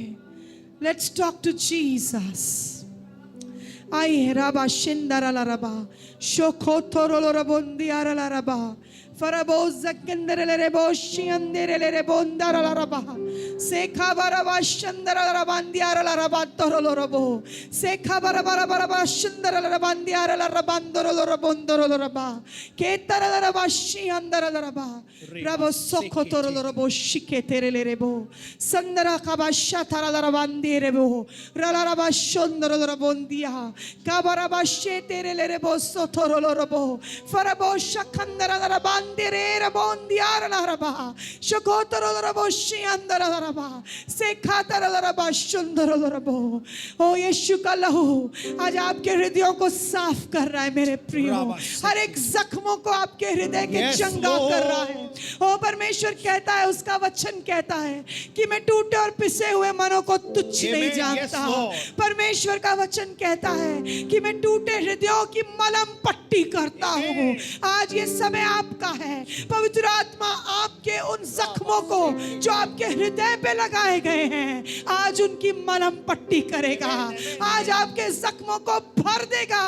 Let's talk to Jesus. आइए राबा शिंदरा ला रबा शोखो थोरोलो रबोंदियारा ला रबा फरबो जकंदरे रे बोशी अंदरे रे बोंदारा ला रबा सेखा बरबा शंदरा ला रबांदियारा ला रबा तोरोलो रबो सेखा बरबा बरबा शंदरा ला रबांदियारा ला रबांदोरो लो रबोंदोरो लो रबा केतरा ला रबा शी अंदरा ला रबा रबो सोखो तोरोलो रबो शिके तेरे ले रे बो संदरा का बाशा थारा ला रबांदी रे बो रला रबा शंदरो लो रबोंदिया काबराबाशे तेरे ले रे बो सोथोरो लो रबो फरबो शखंदरा ला रबांदी रे रबोंदियारा ला रबा शकोतरो लो रबो शी अंदरा ला रबा सेखातरा ला रबा शंदरो लो रबो। ओ यीशु का लहू आज आपके हृदयों को साफ कर रहा है मेरे प्रियो, हर एक जख्मों को आपके हृदय के चंगा कर रहा है। ओ परमेश्वर कहता है, उसका वचन कहता है कि मैं टूटे और पिसे हुए मनों को तुच्छ नहीं जानता। परमेश्वर का वचन कहता है कि मैं टूटे हृदयों की मलम पट्टी करता हूँ। आज ये समय आपका है, पवित्र आत्मा आपके उन जख्मों को जो आपके हृदय पे लगाए गए हैं, आज उनकी मलम पट्टी करेगा, आज आपके जख्मों को भर देगा।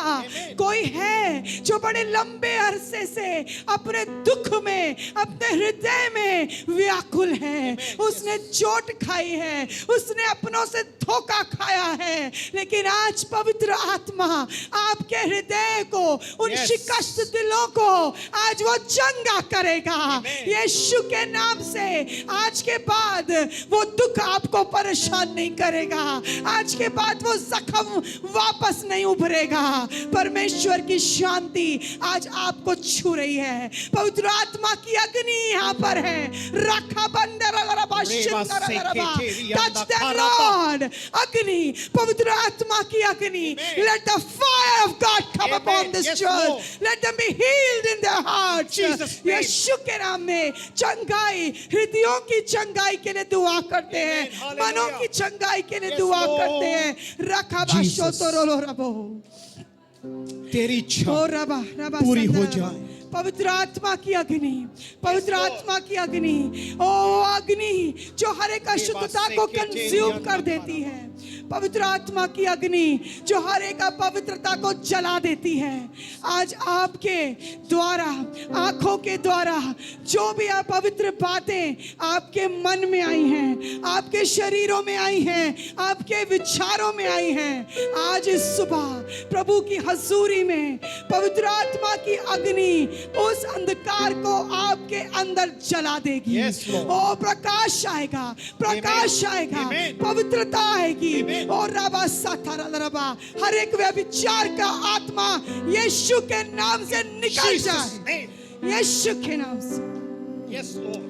कोई है जो बड़े लंबे अरसे से अपने दुख में, अपने हृदय में व्याकुल है, उसने चोट खाई है, उसने अपनों से धोखा खाया है, लेकिन आज पवित्र आत्मा आपके हृदय को, उन शिकस्त दिलों को आज वो चंगा करेगा। यीशु के नाम से आज के बाद वो दुख आपको परेशान नहीं करेगा, आज के बाद वो जख्म वापस नहीं उभरेगा। परमेश्वर की शांति आज आपको छू रही है, पवित्र आत्मा की अग्नि यहाँ पर है। रखा बंदर टच देम लॉर्ड, अग्नि, पवित्र आत्मा की अग्नि। Let the fire of God come upon this church, let them be healed in their hearts. Yeshu के नाम में चंगाई, हृदयों की चंगाई के लिए दुआ करते हैं, मनों की चंगाई के लिए दुआ करते हैं। रखा बाशो तोरो रबो, तेरी इच्छा पूरी हो जाए। पवित्र आत्मा की अग्नि, पवित्र आत्मा की अग्नि, ओ अग्नि जो हर एक अशुद्धता को कंज्यूम कर देती है, पवित्र आत्मा की अग्नि जो हर एक अपवित्रता को जला देती है। आज आपके द्वारा, आंखों के द्वारा जो भी अपवित्र बातें आपके मन में आई हैं, आपके शरीरों में आई हैं, आपके विचारों में आई हैं, आज इस सुबह प्रभु की हजूरी में पवित्र आत्मा की अग्नि उस अंधकार को आपके अंदर जला देगी। ओ प्रकाश आएगा, प्रकाश आएगा, पवित्रता आएगी। और रबा साथारा रबा, हर एक व्यभिचार का आत्मा यीशु के नाम से निकल जाए, यीशु के नाम से।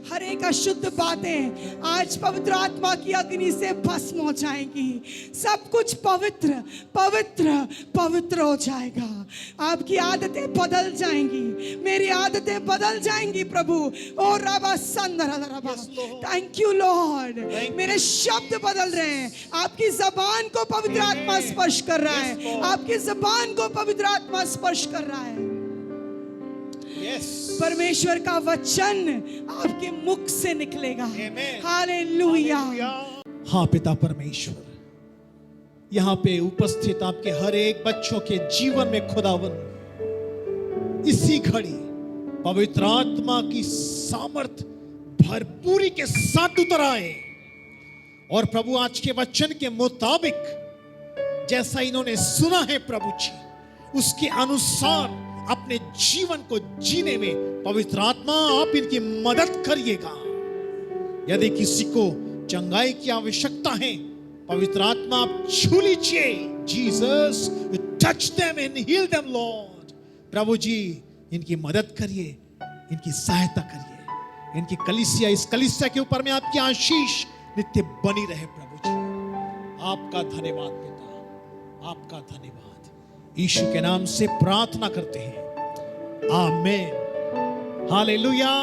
हर एक अशुद्ध बातें आज पवित्र आत्मा की अग्नि से भस्म हो जाएंगी। सब कुछ पवित्र पवित्र पवित्र हो जाएगा। आपकी आदतें बदल जाएंगी, मेरी आदतें बदल जाएंगी प्रभु। ओ रबा संदरा रबा, थैंक यू लॉर्ड। मेरे शब्द बदल रहे हैं, आपकी जबान को पवित्र आत्मा स्पर्श कर रहा है, आपकी जबान को पवित्र आत्मा स्पर्श कर रहा है। परमेश्वर का वचन आपके मुख से निकलेगा। हालेलुया। हाँ पिता परमेश्वर, यहाँ पे उपस्थित आपके हर एक बच्चों के जीवन में खुदावन इसी घड़ी पवित्र आत्मा की सामर्थ भरपूरी के साथ उतर आए और प्रभु आज के वचन के मुताबिक जैसा इन्होंने सुना है प्रभु जी, उसके अनुसार अपने जीवन को जीने में पवित्र आत्मा आप इनकी मदद करिएगा। यदि किसी को चंगाई की आवश्यकता है, पवित्र आत्मा आप छू लीजिए। Jesus, touch them and heal them Lord. प्रभु जी इनकी मदद करिए, इनकी सहायता करिए। इनकी कलीसिया, इस कलीसिया के ऊपर में आपकी आशीष नित्य बनी रहे प्रभु जी। आपका धन्यवाद पिता, आपका धन्यवाद। यीशु के नाम से प्रार्थना करते हैं, आमीन। हालेलुया।